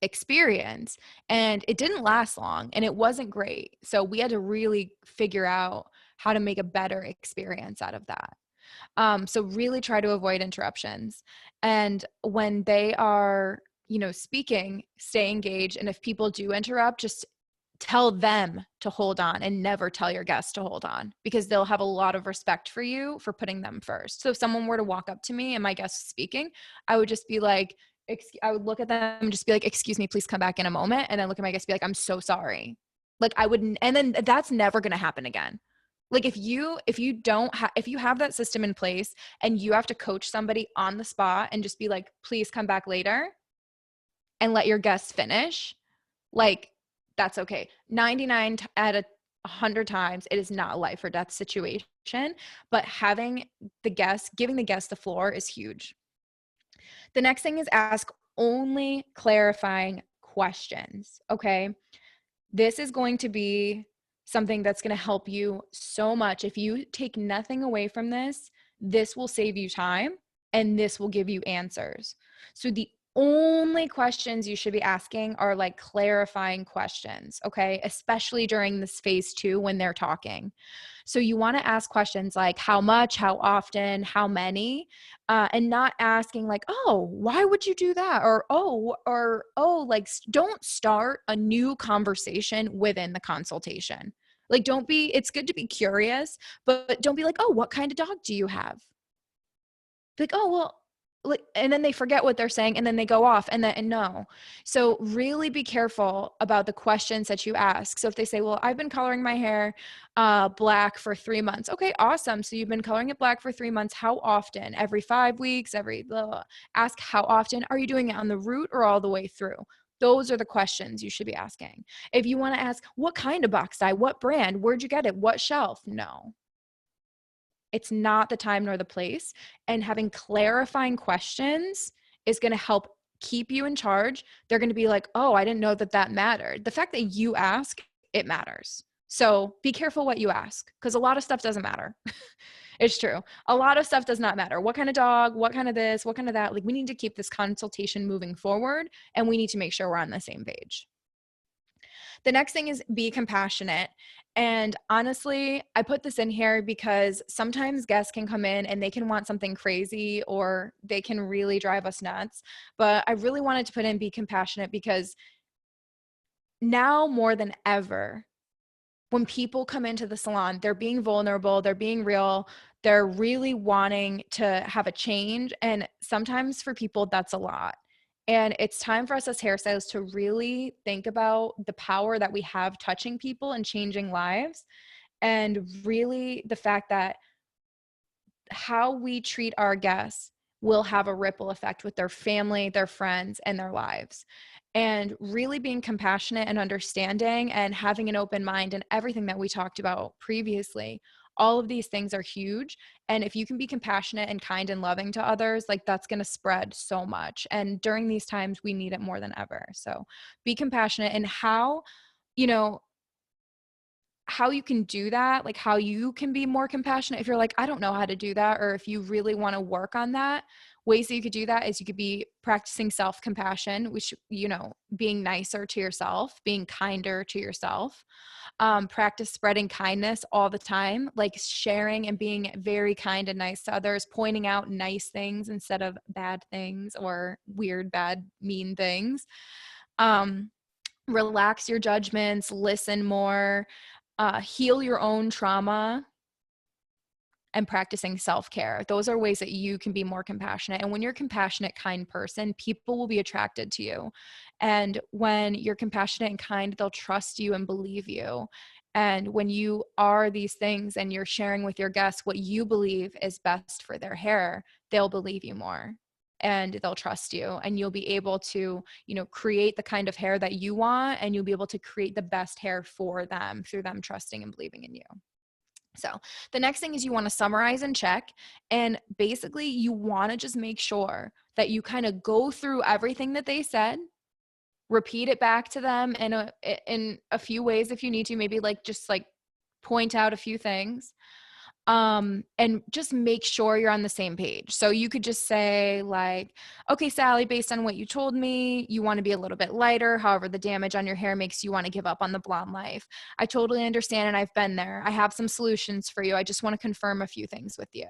experience, and it didn't last long and it wasn't great. So we had to really figure out how to make a better experience out of that. So really try to avoid interruptions. And when they are, speaking, stay engaged. And if people do interrupt, just tell them to hold on and never tell your guests to hold on, because they'll have a lot of respect for you for putting them first. So if someone were to walk up to me and my guest is speaking, I would just be like, I would look at them and just be like, "Excuse me, please come back in a moment." And then look at my guest and be like, "I'm so sorry." Like I wouldn't, and then that's never going to happen again. Like if you have that system in place and you have to coach somebody on the spot and just be like, "Please come back later," and let your guests finish, like that's okay. 99 out of 100 times, it is not a life or death situation, but giving the guest the floor is huge. The next thing is ask only clarifying questions, okay? This is going to be something that's going to help you so much. If you take nothing away from this, this will save you time and this will give you answers. So the only questions you should be asking are like clarifying questions, okay? Especially during this phase 2 when they're talking. So you want to ask questions like how much, how often, how many, and not asking like, "Oh, why would you do that?" Or oh, like don't start a new conversation within the consultation. Like it's good to be curious, but don't be like, "Oh, what kind of dog do you have?" Like, "Oh, well," like, and then they forget what they're saying and then they go off and no. So really be careful about the questions that you ask. So if they say, "Well, I've been coloring my hair black for 3 months." Okay, awesome. So you've been coloring it black for 3 months. How often? Every 5 weeks, every blah, blah. Ask how often. Are you doing it on the root or all the way through? Those are the questions you should be asking. If you want to ask, "What kind of box dye? What brand? Where'd you get it? What shelf?" No. It's not the time nor the place. And having clarifying questions is going to help keep you in charge. They're going to be like, "Oh, I didn't know that mattered." The fact that you ask, it matters. So be careful what you ask, because a lot of stuff doesn't matter. It's true. A lot of stuff does not matter. What kind of dog, what kind of this, what kind of that. Like we need to keep this consultation moving forward and we need to make sure we're on the same page. The next thing is be compassionate. And honestly, I put this in here because sometimes guests can come in and they can want something crazy or they can really drive us nuts. But I really wanted to put in be compassionate because now more than ever, when people come into the salon, they're being vulnerable, they're being real, they're really wanting to have a change. And sometimes for people, that's a lot. And it's time for us as hairstylists to really think about the power that we have touching people and changing lives. And really the fact that how we treat our guests will have a ripple effect with their family, their friends, and their lives. And really being compassionate and understanding and having an open mind and everything that we talked about previously All of these things are huge. And if you can be compassionate and kind and loving to others, like that's going to spread so much. And during these times, we need it more than ever. So be compassionate. And how, you know, how you can do that, like how you can be more compassionate if you're like, I don't know how to do that, or if you really want to work on that. Ways that you could do that is you could be practicing self-compassion, which, you know, being nicer to yourself, being kinder to yourself. Practice spreading kindness all the time, like sharing and being very kind and nice to others, pointing out nice things instead of bad things or weird, bad, mean things. Um, Relax your judgments, listen more, heal your own trauma, and practicing self-care. Those are ways that you can be more compassionate. And when you're a compassionate, kind person, people will be attracted to you. And when you're compassionate and kind, they'll trust you and believe you. And when you are these things and you're sharing with your guests what you believe is best for their hair, they'll believe you more and they'll trust you, and you'll be able to, you know, create the kind of hair that you want, and you'll be able to create the best hair for them through them trusting and believing in you. So the next thing is you want to summarize and check. And basically, you want to just make sure that you kind of go through everything that they said, repeat it back to them in a few ways if you need to, maybe like just like point out a few things. And just make sure you're on the same page. So you could just say like, okay, Sally, based on what you told me, you want to be a little bit lighter. However, the damage on your hair makes you want to give up on the blonde life. I totally understand. And I've been there. I have some solutions for you. I just want to confirm a few things with you.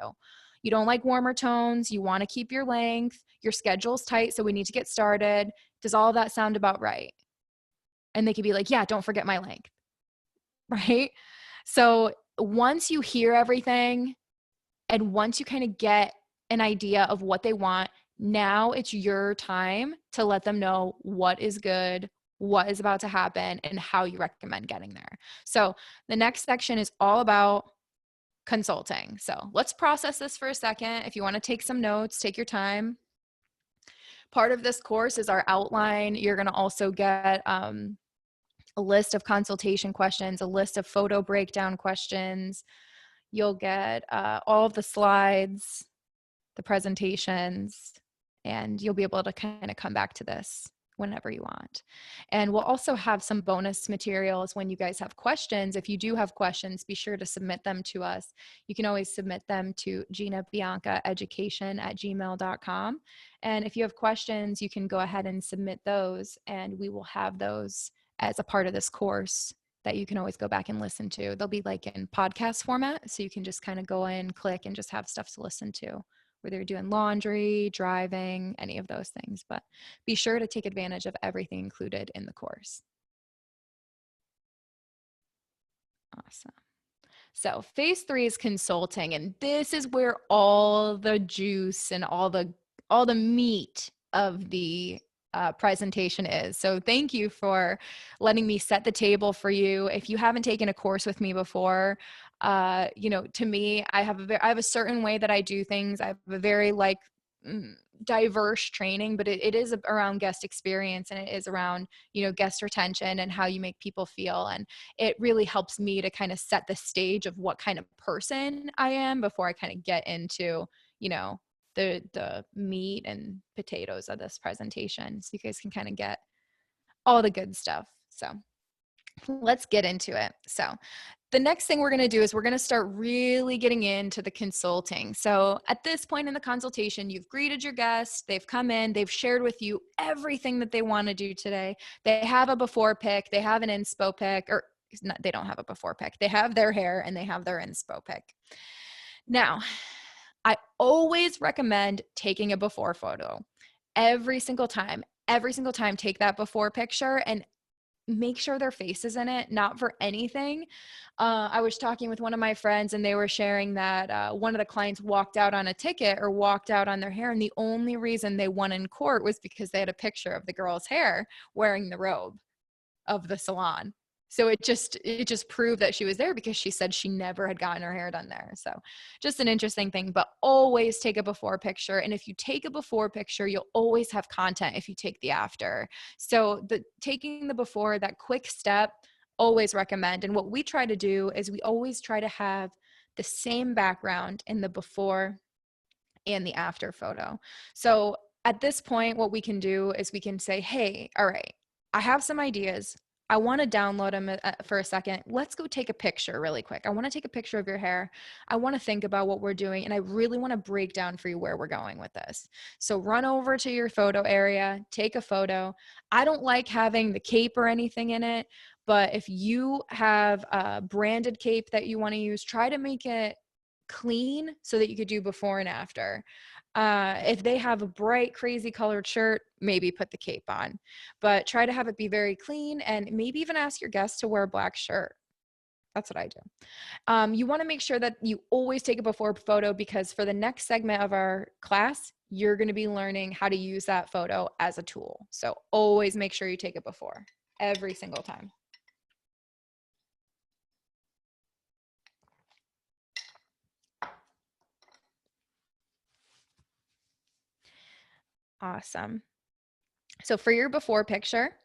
You don't like warmer tones. You want to keep your length. Your schedule's tight. So we need to get started. Does all of that sound about right? And they could be like, yeah, don't forget my length. Right? So once you hear everything and once you kind of get an idea of what they want, now it's your time to let them know what is good, what is about to happen, and how you recommend getting there. So the next section is all about consulting. So let's process this for a second. If you want to take some notes, take your time. Part of this course is our outline. You're going to also get a list of consultation questions, a list of photo breakdown questions. You'll get all of the slides, the presentations, and you'll be able to kind of come back to this whenever you want. And we'll also have some bonus materials when you guys have questions. If you do have questions, be sure to submit them to us. You can always submit them to ginabiancaeducation@gmail.com. And if you have questions, you can go ahead and submit those, and we will have those as a part of this course that you can always go back and listen to. They'll be like in podcast format, so you can just kind of go in, click, and just have stuff to listen to, whether you're doing laundry, driving, any of those things. But be sure to take advantage of everything included in the course. Awesome. So phase 3 is consulting, and this is where all the juice and all the meat of the presentation is. So thank you for letting me set the table for you. If you haven't taken a course with me before, you know, to me, I have a certain way that I do things. I have a very like diverse training, but it is around guest experience, and it is around, you know, guest retention and how you make people feel. And it really helps me to kind of set the stage of what kind of person I am before I kind of get into, you know, the meat and potatoes of this presentation, so you guys can kind of get all the good stuff. So let's get into it. So the next thing we're going to do is we're going to start really getting into the consulting. So at this point in the consultation, you've greeted your guests, they've come in, they've shared with you everything that they want to do today. They have a before pick, they have an inspo pick, or not, they don't have a before pick. They have their hair and they have their inspo pick. Now, I always recommend taking a before photo every single time. Every single time, take that before picture and make sure their face is in it, not for anything. I was talking with one of my friends, and they were sharing that one of the clients walked out on a ticket or walked out on their hair, and the only reason they won in court was because they had a picture of the girl's hair wearing the robe of the salon. So it just proved that she was there because she said she never had gotten her hair done there. So just an interesting thing, but always take a before picture. And if you take a before picture, you'll always have content if you take the after. So taking the before, that quick step, always recommend. And what we try to do is we always try to have the same background in the before and the after photo. So at this point, what we can do is we can say, hey, all right, I have some ideas. I want to download them for a second. Let's go take a picture really quick. I want to take a picture of your hair. I want to think about what we're doing. And I really want to break down for you where we're going with this. So run over to your photo area, take a photo. I don't like having the cape or anything in it, but if you have a branded cape that you want to use, try to make it clean so that you could do before and after. If they have a bright, crazy colored shirt, maybe put the cape on, but try to have it be very clean, and maybe even ask your guests to wear a black shirt. That's what I do. You want to make sure that you always take a before photo, because for the next segment of our class, you're going to be learning how to use that photo as a tool. So always make sure you take it before every single time. Awesome. So for your before picture,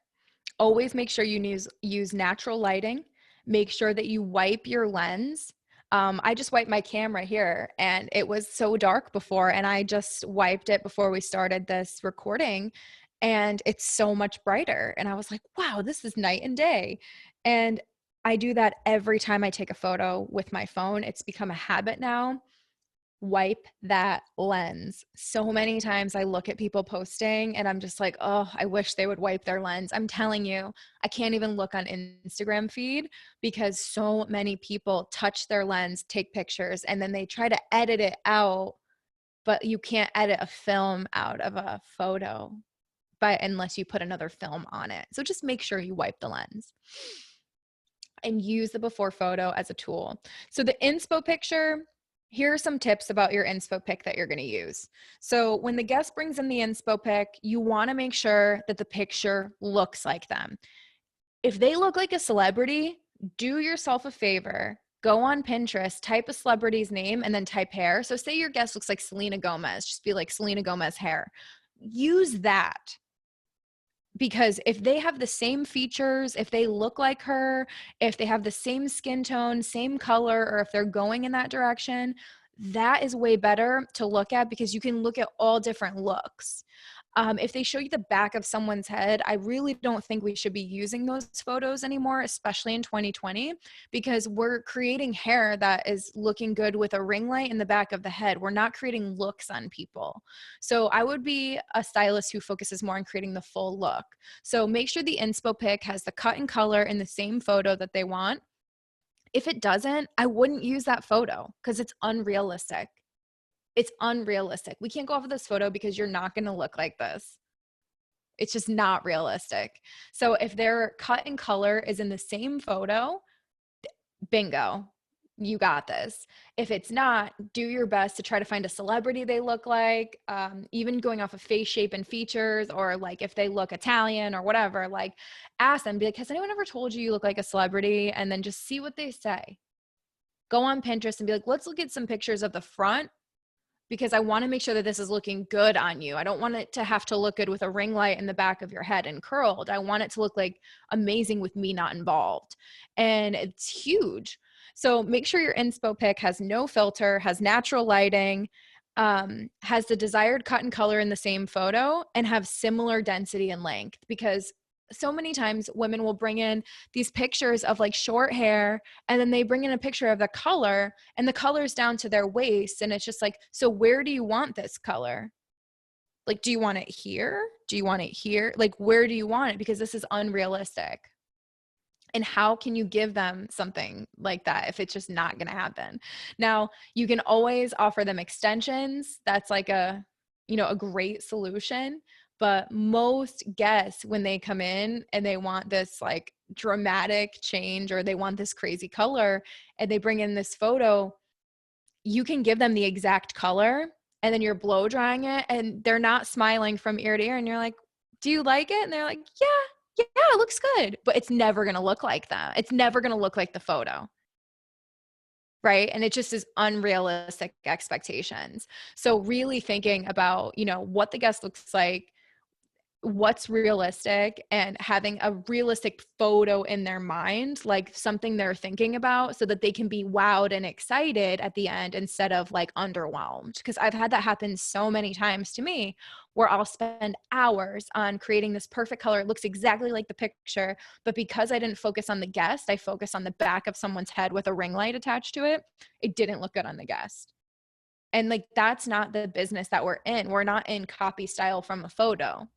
always make sure you use natural lighting. Make sure that you wipe your lens. I just wiped my camera here, and it was so dark before, and I just wiped it before we started this recording, and it's so much brighter. And I was like, wow, this is night and day. And I do that every time I take a photo with my phone. It's become a habit now. Wipe that lens. So many times I look at people posting and I'm just like, oh, I wish they would wipe their lens. I'm telling you, I can't even look on Instagram feed because so many people touch their lens, take pictures, and then they try to edit it out, but you can't edit a film out of a photo unless you put another film on it. So just make sure you wipe the lens and use the before photo as a tool. So the inspo picture, here are some tips about your inspo pic that you're going to use. So when the guest brings in the inspo pic, you want to make sure that the picture looks like them. If they look like a celebrity, do yourself a favor. Go on Pinterest, type a celebrity's name, and then type hair. So say your guest looks like Selena Gomez, just be like Selena Gomez hair. Use that. Because if they have the same features, if they look like her, if they have the same skin tone, same color, or if they're going in that direction, that is way better to look at because you can look at all different looks. If they show you the back of someone's head, I really don't think we should be using those photos anymore, especially in 2020, because we're creating hair that is looking good with a ring light in the back of the head. We're not creating looks on people. So I would be a stylist who focuses more on creating the full look. So make sure the inspo pic has the cut and color in the same photo that they want. If it doesn't, I wouldn't use that photo because it's unrealistic. It's unrealistic. We can't go off of this photo because you're not going to look like this. It's just not realistic. So if their cut and color is in the same photo, bingo, you got this. If it's not, do your best to try to find a celebrity they look like, even going off of face shape and features, or like if they look Italian or whatever, like ask them, be like, has anyone ever told you you look like a celebrity? And then just see what they say. Go on Pinterest and be like, let's look at some pictures of the front, because I want to make sure that this is looking good on you. I don't want it to have to look good with a ring light in the back of your head and curled. I want it to look like amazing with me not involved. And it's huge. So make sure your inspo pic has no filter, has natural lighting, has the desired cut and color in the same photo, and have similar density and length, because so many times women will bring in these pictures of like short hair, and then they bring in a picture of the color, and the color's down to their waist, and it's just like, so where do you want this color? Like, do you want it here? Do you want it here? Like, where do you want it? Because this is unrealistic. And how can you give them something like that if it's just not going to happen? Now, you can always offer them extensions. That's like a great solution. But most guests, when they come in and they want this like dramatic change, or they want this crazy color, and they bring in this photo, you can give them the exact color, and then you're blow drying it, and they're not smiling from ear to ear. And you're like, do you like it? And they're like, yeah, it looks good. But it's never going to look like that. It's never going to look like the photo. Right. And it just is unrealistic expectations. So really thinking about, what the guest looks like, what's realistic and having a realistic photo in their mind, like something they're thinking about, so that they can be wowed and excited at the end instead of like underwhelmed. Because I've had that happen so many times to me, where I'll spend hours on creating this perfect color. It looks exactly like the picture, but because I didn't focus on the guest, I focused on the back of someone's head with a ring light attached to it. It didn't look good on the guest. And like, that's not the business that we're in. We're not in copy style from a photo.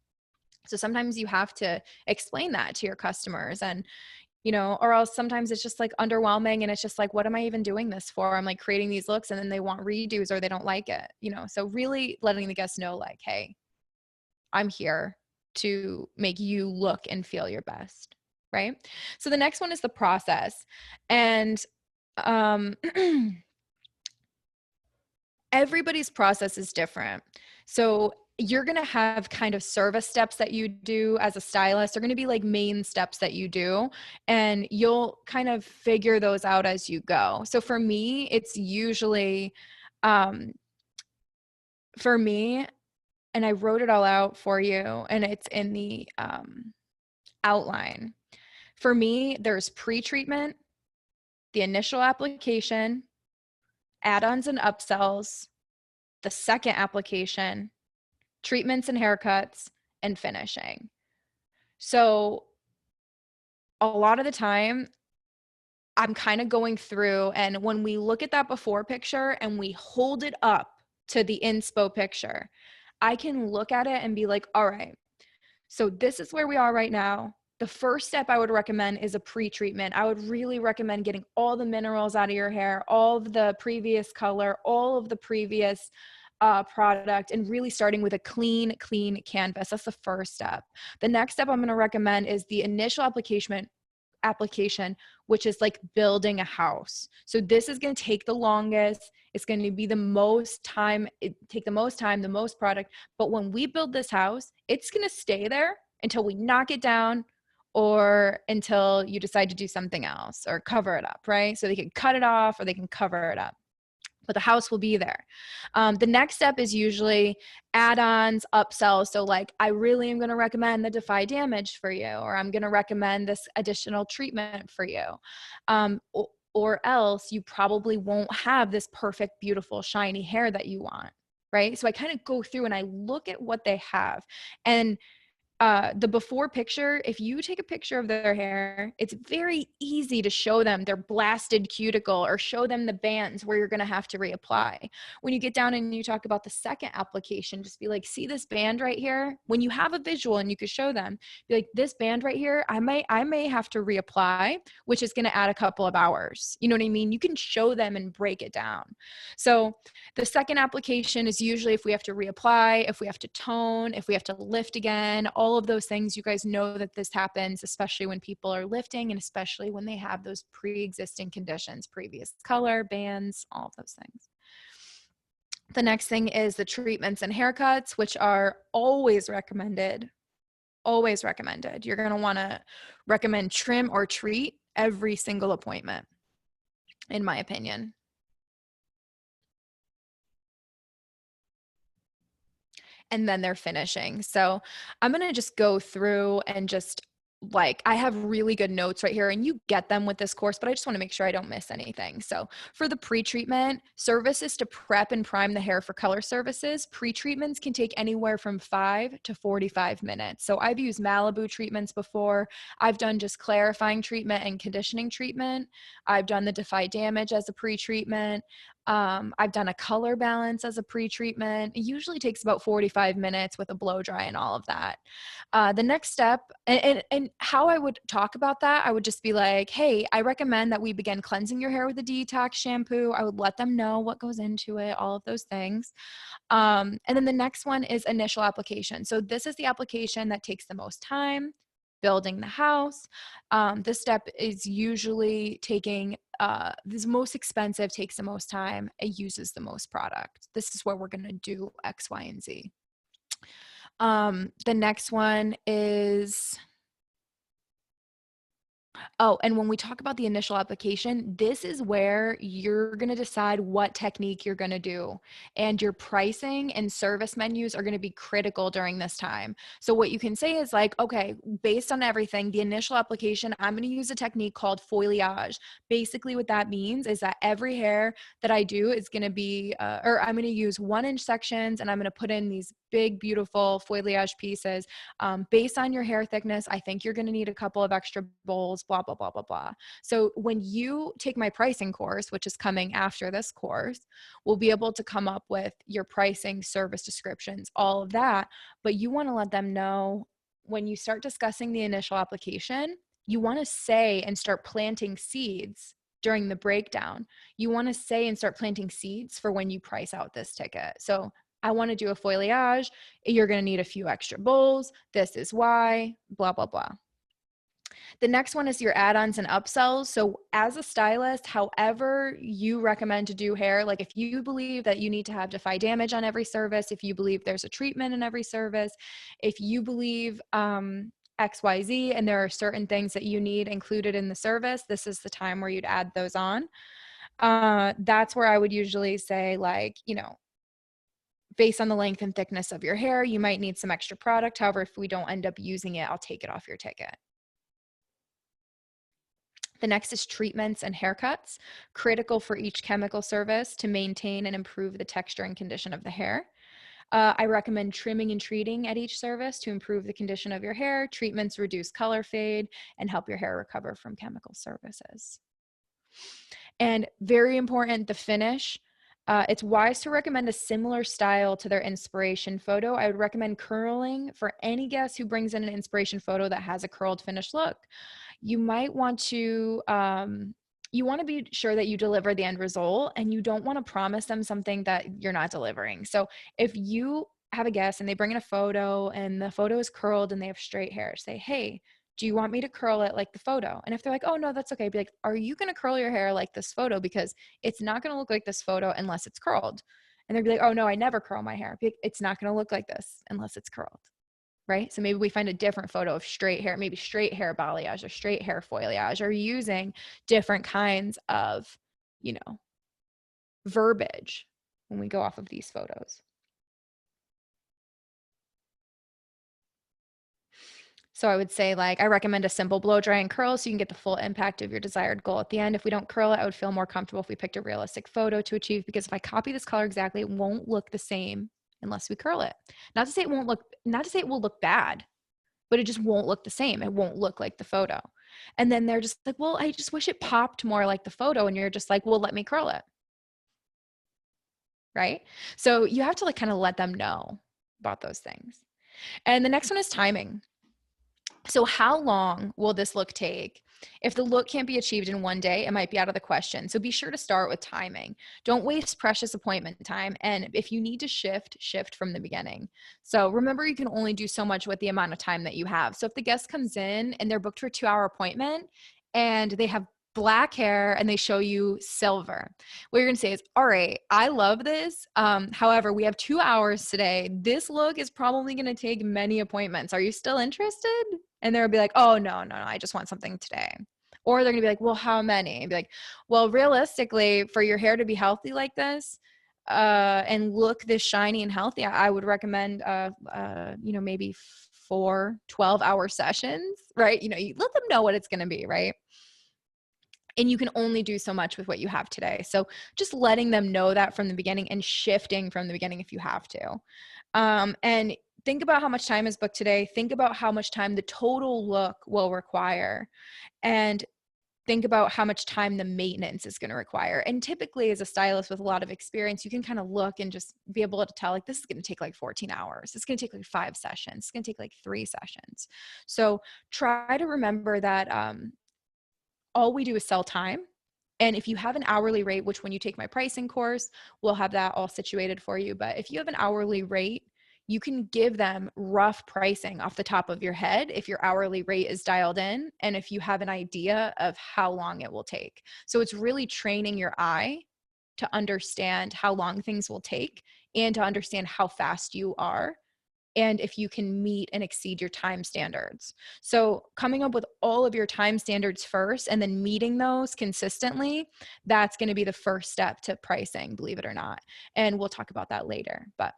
So sometimes you have to explain that to your customers, and, you know, or else sometimes it's just like underwhelming and it's just like, what am I even doing this for? I'm like creating these looks and then they want redos or they don't like it, you know? So really letting the guests know like, hey, I'm here to make you look and feel your best, right? So the next one is the process. And everybody's process is different. So you're going to have kind of service steps that you do as a stylist. They're going to be like main steps that you do, and you'll kind of figure those out as you go. So for me, it's usually, um, for me, and I wrote it all out for you, and it's in the outline. For me, there's pre-treatment, the initial application, add-ons and upsells, the second application, treatments and haircuts, and finishing. So a lot of the time, I'm kind of going through, and when we look at that before picture and we hold it up to the inspo picture, I can look at it and be like, all right, so this is where we are right now. The first step I would recommend is a pre-treatment. I would really recommend getting all the minerals out of your hair, all of the previous color, all of the previous product, and really starting with a clean canvas. That's the first step. The next step I'm going to recommend is the initial application, which is like building a house. So this is going to take the longest. It's going to be the most time, take the most time, the most product. But when we build this house, it's going to stay there until we knock it down, or until you decide to do something else or cover it up, right? So they can cut it off or they can cover it up, but the house will be there. The next step is usually add-ons, upsells. So like, I really am going to recommend the Defy Damage for you, or I'm going to recommend this additional treatment for you. Or else you probably won't have this perfect, beautiful, shiny hair that you want, right? So I kind of go through and I look at what they have. And the before picture, if you take a picture of their hair, it's very easy to show them their blasted cuticle or show them the bands where you're going to have to reapply. When you get down and you talk about the second application, just be like, see this band right here? When you have a visual and you could show them, be like, this band right here, I may have to reapply, which is going to add a couple of hours. You know what I mean? You can show them and break it down. So the second application is usually if we have to reapply, if we have to tone, if we have to lift again, all of those things. You guys know that this happens, especially when people are lifting and especially when they have those pre-existing conditions, previous color, bands, all of those things. The next thing is the treatments and haircuts, which are always recommended. Always recommended. You're going to want to recommend trim or treat every single appointment, in my opinion. And then they're finishing. So I'm going to just go through and just like, I have really good notes right here and you get them with this course, but I just want to make sure I don't miss anything. So for the pre-treatment, services to prep and prime the hair for color services, pre-treatments can take anywhere from 5 to 45 minutes. So I've used Malibu treatments before. I've done just clarifying treatment and conditioning treatment. I've done the Defy Damage as a pre-treatment. I've done a color balance as a pre-treatment. It usually takes about 45 minutes with a blow dry and all of that. The next step, and how I would talk about that, I would just be like, hey, I recommend that we begin cleansing your hair with a detox shampoo. I would let them know what goes into it, all of those things. And then the next one is initial application. So this is the application that takes the most time, building the house. This step is usually taking, this most expensive, takes the most time, it uses the most product. This is where we're going to do X, Y, and Z. The next one is Oh, and when we talk about the initial application, this is where you're going to decide what technique you're going to do. And your pricing and service menus are going to be critical during this time. So, what you can say is like, okay, based on everything, the initial application, I'm going to use a technique called foliage. Basically, what that means is that every hair that I do is going to be, or I'm going to use 1 inch sections and I'm going to put in these big, beautiful foliage pieces. Based on your hair thickness, I think you're going to need a couple of extra bowls, blah, blah, blah, blah, blah. So when you take my pricing course, which is coming after this course, we'll be able to come up with your pricing, service descriptions, all of that. But you want to let them know when you start discussing the initial application, you want to say and start planting seeds during the breakdown. You want to say and start planting seeds for when you price out this ticket. So I want to do a foliage. You're going to need a few extra bowls. This is why, blah, blah, blah. The next one is your add-ons and upsells. So as a stylist, however you recommend to do hair, like if you believe that you need to have defy damage on every service, if you believe there's a treatment in every service, if you believe XYZ and there are certain things that you need included in the service, this is the time where you'd add those on. That's where I would usually say, like, you know, based on the length and thickness of your hair, you might need some extra product. However, if we don't end up using it, I'll take it off your ticket. The next is treatments and haircuts, critical for each chemical service to maintain and improve the texture and condition of the hair. I recommend trimming and treating at each service to improve the condition of your hair. Treatments reduce color fade and help your hair recover from chemical services. And very important, the finish. It's wise to recommend a similar style to their inspiration photo. I would recommend curling for any guest who brings in an inspiration photo that has a curled finish look. You might want to you want to be sure that you deliver the end result, and you don't want to promise them something that you're not delivering. So if you have a guest and they bring in a photo and the photo is curled and they have straight hair, say, hey, do you want me to curl it like the photo? And if they're like, oh no, that's okay, be like, are you going to curl your hair like this photo? Because it's not going to look like this photo unless it's curled. And they'll be like, oh no, I never curl my hair. Be like, it's not going to look like this unless it's curled. Right? So maybe we find a different photo of straight hair, maybe straight hair balayage or straight hair foliage, or using different kinds of, you know, verbiage when we go off of these photos. So I would say, like, I recommend a simple blow dry and curl so you can get the full impact of your desired goal at the end. If we don't curl it, I would feel more comfortable if we picked a realistic photo to achieve, because if I copy this color exactly, it won't look the same unless we curl it. Not to say it won't look, not to say it will look bad, but it just won't look the same. It won't look like the photo. And then they're just like, well, I just wish it popped more like the photo. And you're just like, well, let me curl it. Right? So you have to like kind of let them know about those things. And the next one is timing. So how long will this look take? If the look can't be achieved in one day, it might be out of the question. So be sure to start with timing. Don't waste precious appointment time. And if you need to shift from the beginning. So remember, you can only do so much with the amount of time that you have. So if the guest comes in and they're booked for a 2-hour appointment and they have black hair and they show you silver, what you're going to say is, all right, I love this. However, we have 2 hours today. This look is probably going to take many appointments. Are you still interested? And they'll be like, oh, no, I just want something today. Or they're going to be like, well, how many? And be like, well, realistically, for your hair to be healthy like this and look this shiny and healthy, I would recommend, maybe 4 12-hour sessions, right? You know, you let them know what it's going to be, right? And you can only do so much with what you have today. So just letting them know that from the beginning and shifting from the beginning if you have to. And think about how much time is booked today. Think about how much time the total look will require. And think about how much time the maintenance is going to require. And typically, as a stylist with a lot of experience, you can kind of look and just be able to tell, like, this is going to take like 14 hours. It's going to take like 5 sessions. It's going to take like 3 sessions. So try to remember that all we do is sell time. And if you have an hourly rate, which when you take my pricing course, we'll have that all situated for you. But if you have an hourly rate, you can give them rough pricing off the top of your head if your hourly rate is dialed in and if you have an idea of how long it will take. So it's really training your eye to understand how long things will take and to understand how fast you are and if you can meet and exceed your time standards. So coming up with all of your time standards first and then meeting those consistently, that's going to be the first step to pricing, believe it or not. And we'll talk about that later. But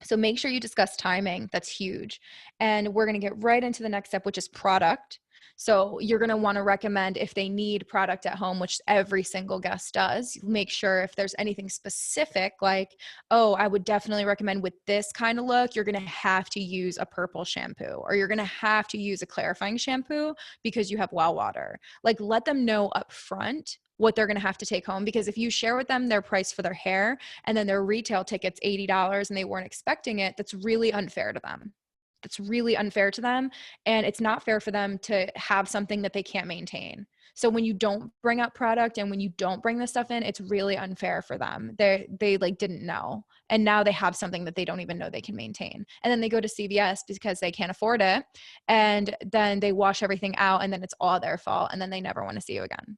so make sure you discuss timing. That's huge. And we're going to get right into the next step, which is product. So you're going to want to recommend if they need product at home, which every single guest does, make sure if there's anything specific, like, oh, I would definitely recommend with this kind of look, you're going to have to use a purple shampoo, or you're going to have to use a clarifying shampoo because you have well water. Like, let them know up front what they're going to have to take home, because if you share with them their price for their hair and then their retail ticket's $80 and they weren't expecting it, that's really unfair to them. That's really unfair to them. And it's not fair for them to have something that they can't maintain. So when you don't bring up product and when you don't bring this stuff in, it's really unfair for them. They like didn't know. And now they have something that they don't even know they can maintain. And then they go to CVS because they can't afford it. And then they wash everything out and then it's all their fault. And then they never want to see you again.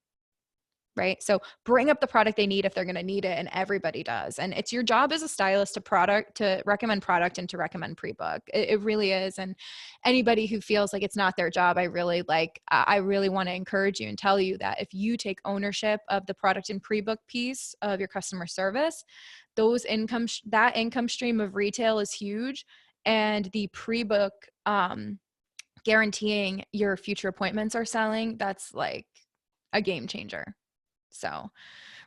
Right? So bring up the product they need if they're going to need it, and everybody does. And it's your job as a stylist to recommend product and to recommend pre-book. It really is. And anybody who feels like it's not their job, I really want to encourage you and tell you that if you take ownership of the product and pre-book piece of your customer service, that income stream of retail is huge. And the pre-book guaranteeing your future appointments are selling, that's like a game changer. So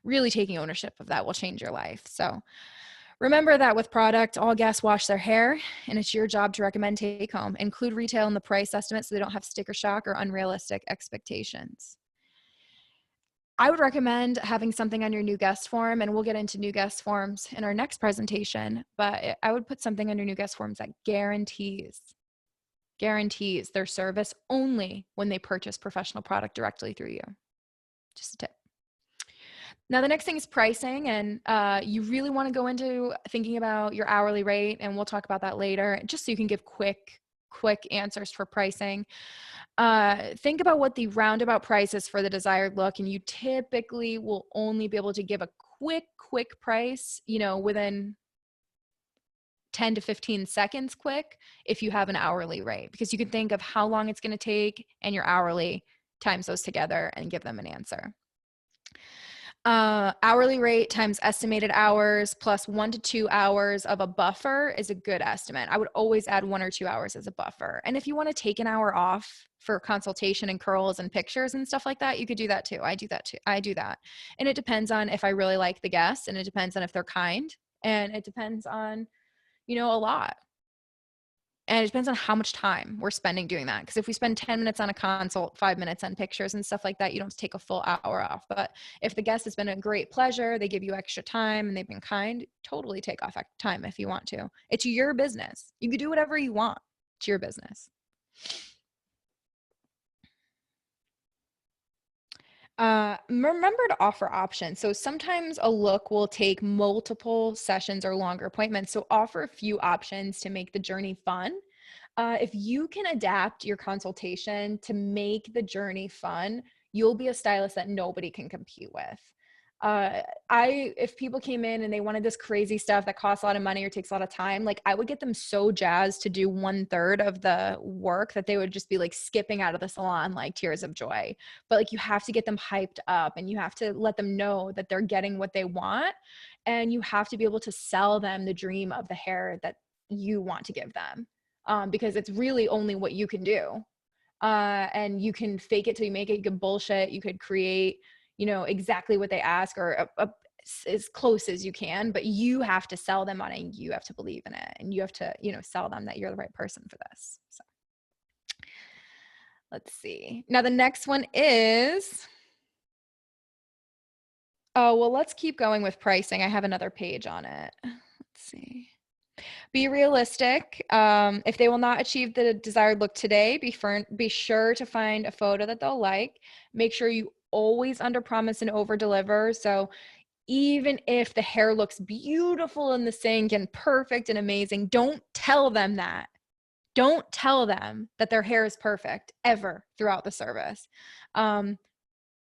really taking ownership of that will change your life. So remember that with product, all guests wash their hair, and it's your job to recommend take home. Include retail in the price estimate so they don't have sticker shock or unrealistic expectations. I would recommend having something on your new guest form, and we'll get into new guest forms in our next presentation, but I would put something on your new guest forms that guarantees their service only when they purchase professional product directly through you. Just a tip. Now, the next thing is pricing, and you really want to go into thinking about your hourly rate, and we'll talk about that later, just so you can give quick answers for pricing. Think about what the roundabout price is for the desired look, and you typically will only be able to give a quick price, within 10 to 15 seconds quick if you have an hourly rate, because you can think of how long it's going to take and your hourly, times those together and give them an answer. Hourly rate times estimated hours plus 1 to 2 hours of a buffer is a good estimate. I would always add 1 or 2 hours as a buffer. And if you want to take an hour off for consultation and curls and pictures and stuff like that, you could do that too. I do that. And it depends on if I really like the guests, and it depends on if they're kind, and it depends on, a lot. And it depends on how much time we're spending doing that. Because if we spend 10 minutes on a consult, 5 minutes on pictures and stuff like that, you don't take a full hour off. But if the guest has been a great pleasure, they give you extra time and they've been kind, totally take off time if you want to. It's your business. You can do whatever you want. It's your business. Remember to offer options. So sometimes a look will take multiple sessions or longer appointments. So offer a few options to make the journey fun. If you can adapt your consultation to make the journey fun, you'll be a stylist that nobody can compete with. If people came in and they wanted this crazy stuff that costs a lot of money or takes a lot of time, like I would get them so jazzed to do 1/3 of the work that they would just be like skipping out of the salon, like tears of joy. But like, you have to get them hyped up, and you have to let them know that they're getting what they want. And you have to be able to sell them the dream of the hair that you want to give them. Because it's really only what you can do. And you can fake it till you make it. You could bullshit. You could create, exactly what they ask, or as close as you can, but you have to sell them on it. You have to believe in it, and you have to, sell them that you're the right person for this. So let's see. Now the next one is, let's keep going with pricing. I have another page on it. Let's see. Be realistic. If they will not achieve the desired look today, be sure to find a photo that they'll like. Make sure you always under promise and over deliver. So even if the hair looks beautiful in the sink and perfect and amazing, don't tell them that. Don't tell them that their hair is perfect ever throughout the service.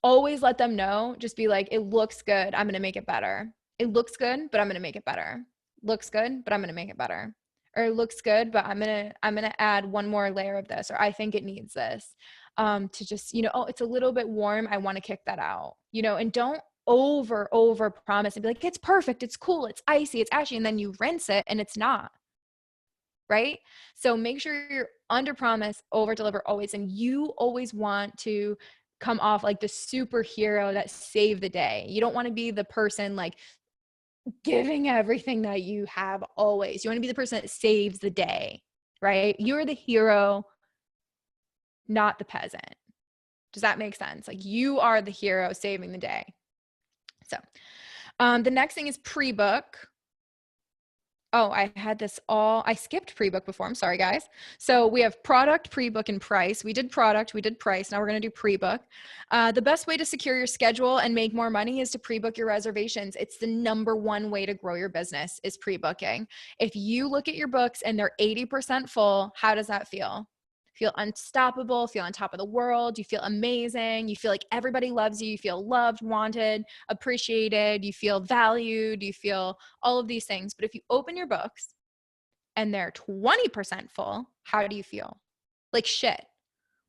Always let them know. Just be like, it looks good. I'm going to make it better. It looks good, but I'm going to make it better. Looks good, but I'm going to make it better. or it looks good, but I'm gonna add one more layer of this, or I think it needs this, to just, oh, it's a little bit warm, I want to kick that out, and don't over promise and be like, it's perfect, it's cool, it's icy, it's ashy, and then you rinse it and it's not, right? So make sure you're under promise, over deliver always, and you always want to come off like the superhero that saved the day. You don't want to be the person like giving everything that you have always. You want to be the person that saves the day, right? You're the hero, not the peasant. Does that make sense? Like, you are the hero saving the day. So the next thing is pre-book. Oh, I skipped pre-book before. I'm sorry, guys. So we have product, pre-book, and price. We did product, we did price. Now we're going to do pre-book. The best way to secure your schedule and make more money is to pre-book your reservations. It's the number one way to grow your business, is pre-booking. If you look at your books and they're 80% full, how does that feel? Feel unstoppable, feel on top of the world, you feel amazing, you feel like everybody loves you, you feel loved, wanted, appreciated, you feel valued, you feel all of these things. But if you open your books and they're 20% full, how do you feel? Like shit.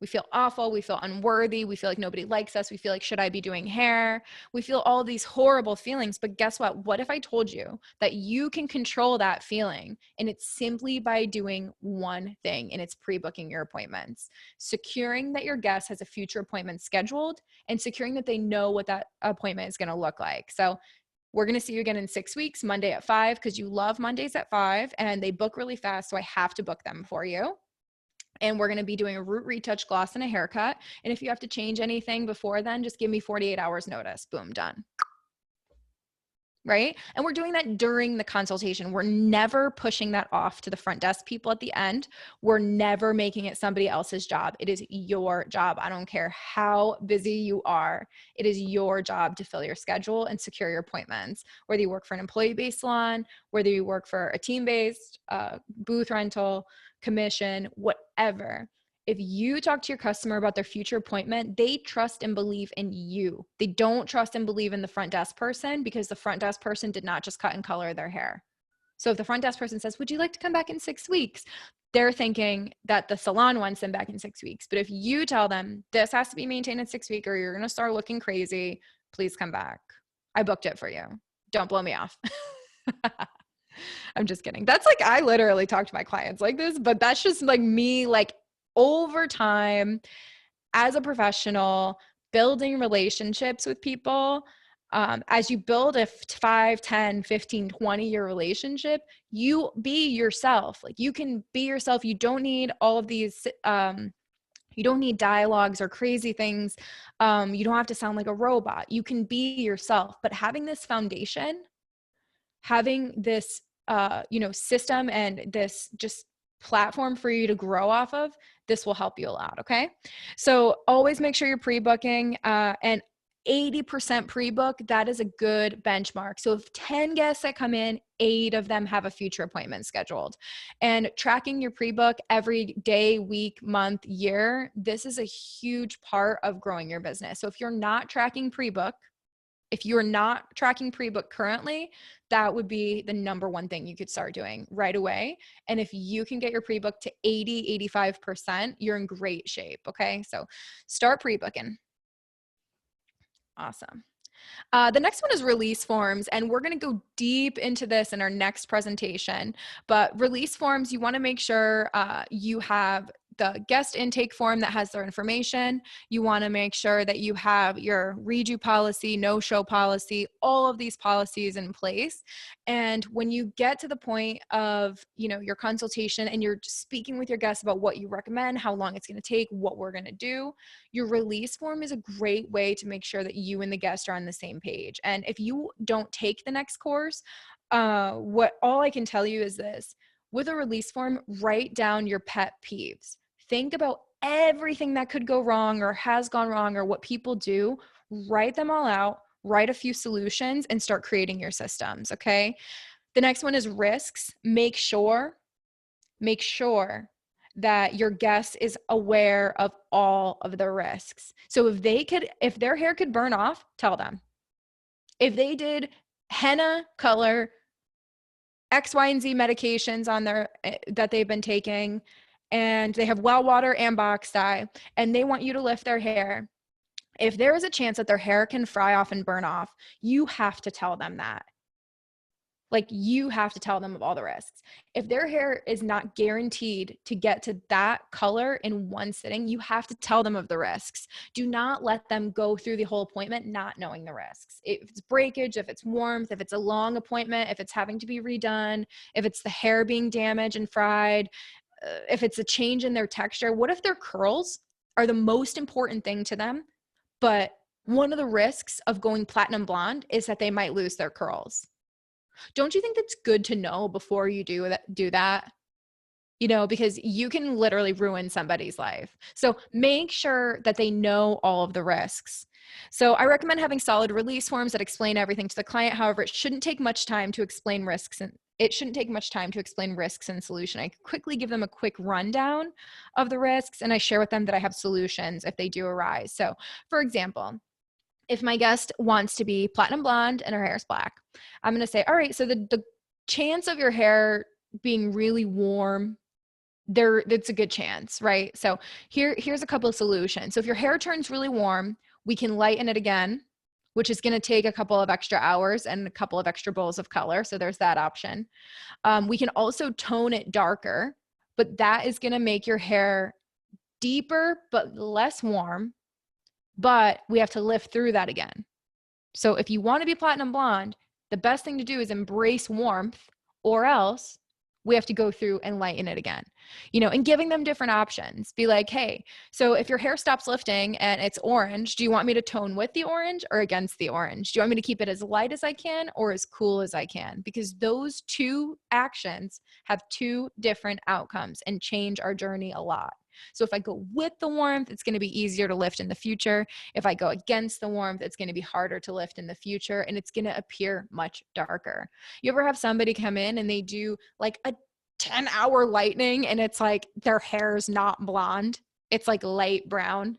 We feel awful. We feel unworthy. We feel like nobody likes us. We feel like, should I be doing hair? We feel all these horrible feelings. But guess what? What if I told you that you can control that feeling? And it's simply by doing one thing, and it's pre-booking your appointments, securing that your guest has a future appointment scheduled, and securing that they know what that appointment is going to look like. So we're going to see you again in 6 weeks, Monday at 5, because you love Mondays at 5 and they book really fast. So I have to book them for you. And we're going to be doing a root retouch, gloss, and a haircut. And if you have to change anything before then, just give me 48 hours notice. Boom, done. Right? And we're doing that during the consultation. We're never pushing that off to the front desk people at the end. We're never making it somebody else's job. It is your job. I don't care how busy you are. It is your job to fill your schedule and secure your appointments. Whether you work for an employee-based salon, whether you work for a team-based, booth rental, commission, whatever. If you talk to your customer about their future appointment, they trust and believe in you. They don't trust and believe in the front desk person, because the front desk person did not just cut and color their hair. So if the front desk person says, would you like to come back in 6 weeks? They're thinking that the salon wants them back in 6 weeks. But if you tell them this has to be maintained in 6 weeks or you're going to start looking crazy, please come back. I booked it for you. Don't blow me off. I'm just kidding. That's like, I literally talk to my clients like this, but that's just like me, like over time as a professional, building relationships with people. As you build a 5, 10, 15, 20-year relationship, you be yourself. Like, you can be yourself. You don't need all of these, you don't need dialogues or crazy things. You don't have to sound like a robot. You can be yourself. But having this foundation, having this, system and this just platform for you to grow off of, this will help you a lot. Okay. So always make sure you're pre-booking, and 80% pre-book, that is a good benchmark. So if 10 guests that come in, 8 of them have a future appointment scheduled. And tracking your pre-book every day, week, month, year, this is a huge part of growing your business. So if you're not tracking pre-book, if you're not tracking pre-book currently, that would be the number one thing you could start doing right away. And if you can get your pre-book to 80, 85%, you're in great shape. Okay. So start pre-booking. Awesome. The next one is release forms, and we're going to go deep into this in our next presentation. But release forms, you want to make sure you have the guest intake form that has their information. You want to make sure that you have your redo policy, no-show policy, all of these policies in place. And when you get to the point of, your consultation and you're speaking with your guests about what you recommend, how long it's going to take, what we're going to do, your release form is a great way to make sure that you and the guest are on the same page. And if you don't take the next course, all I can tell you is this: with a release form, write down your pet peeves. Think about everything that could go wrong or has gone wrong or what people do. Write them all out, write a few solutions, and start creating your systems. Okay. The next one is risks. Make sure that your guest is aware of all of the risks. So if their hair could burn off, tell them. If they did henna color X, Y, and Z medications on their that they've been taking, and they have well water and box dye, and they want you to lift their hair. If there is a chance that their hair can fry off and burn off, you have to tell them that. Like, you have to tell them of all the risks. If their hair is not guaranteed to get to that color in one sitting, you have to tell them of the risks. Do not let them go through the whole appointment not knowing the risks. If it's breakage, if it's warmth, if it's a long appointment, if it's having to be redone, if it's the hair being damaged and fried, if it's a change in their texture, what if their curls are the most important thing to them, but one of the risks of going platinum blonde is that they might lose their curls? Don't you think that's good to know before you do that? You know, because you can literally ruin somebody's life. So make sure that they know all of the risks. So I recommend having solid release forms that explain everything to the client. However, it shouldn't take much time to explain risks, and solution. I quickly give them a quick rundown of the risks, and I share with them that I have solutions if they do arise. So for example, if my guest wants to be platinum blonde and her hair is black, I'm going to say, all right, so the chance of your hair being really warm, it's a good chance, right? So here's a couple of solutions. So if your hair turns really warm, we can lighten it again, which is going to take a couple of extra hours and a couple of extra bowls of color. So there's that option. We can also tone it darker, but that is going to make your hair deeper but less warm. But we have to lift through that again. So if you want to be platinum blonde, the best thing to do is embrace warmth, or else we have to go through and lighten it again, you know, and giving them different options. Be like, hey, so if your hair stops lifting and it's orange, do you want me to tone with the orange or against the orange? Do you want me to keep it as light as I can or as cool as I can? Because those two actions have two different outcomes and change our journey a lot. So if I go with the warmth, it's going to be easier to lift in the future. If I go against the warmth, it's going to be harder to lift in the future, and it's going to appear much darker. You ever have somebody come in and they do like a 10-hour lightening and it's like their hair is not blonde, it's like light brown?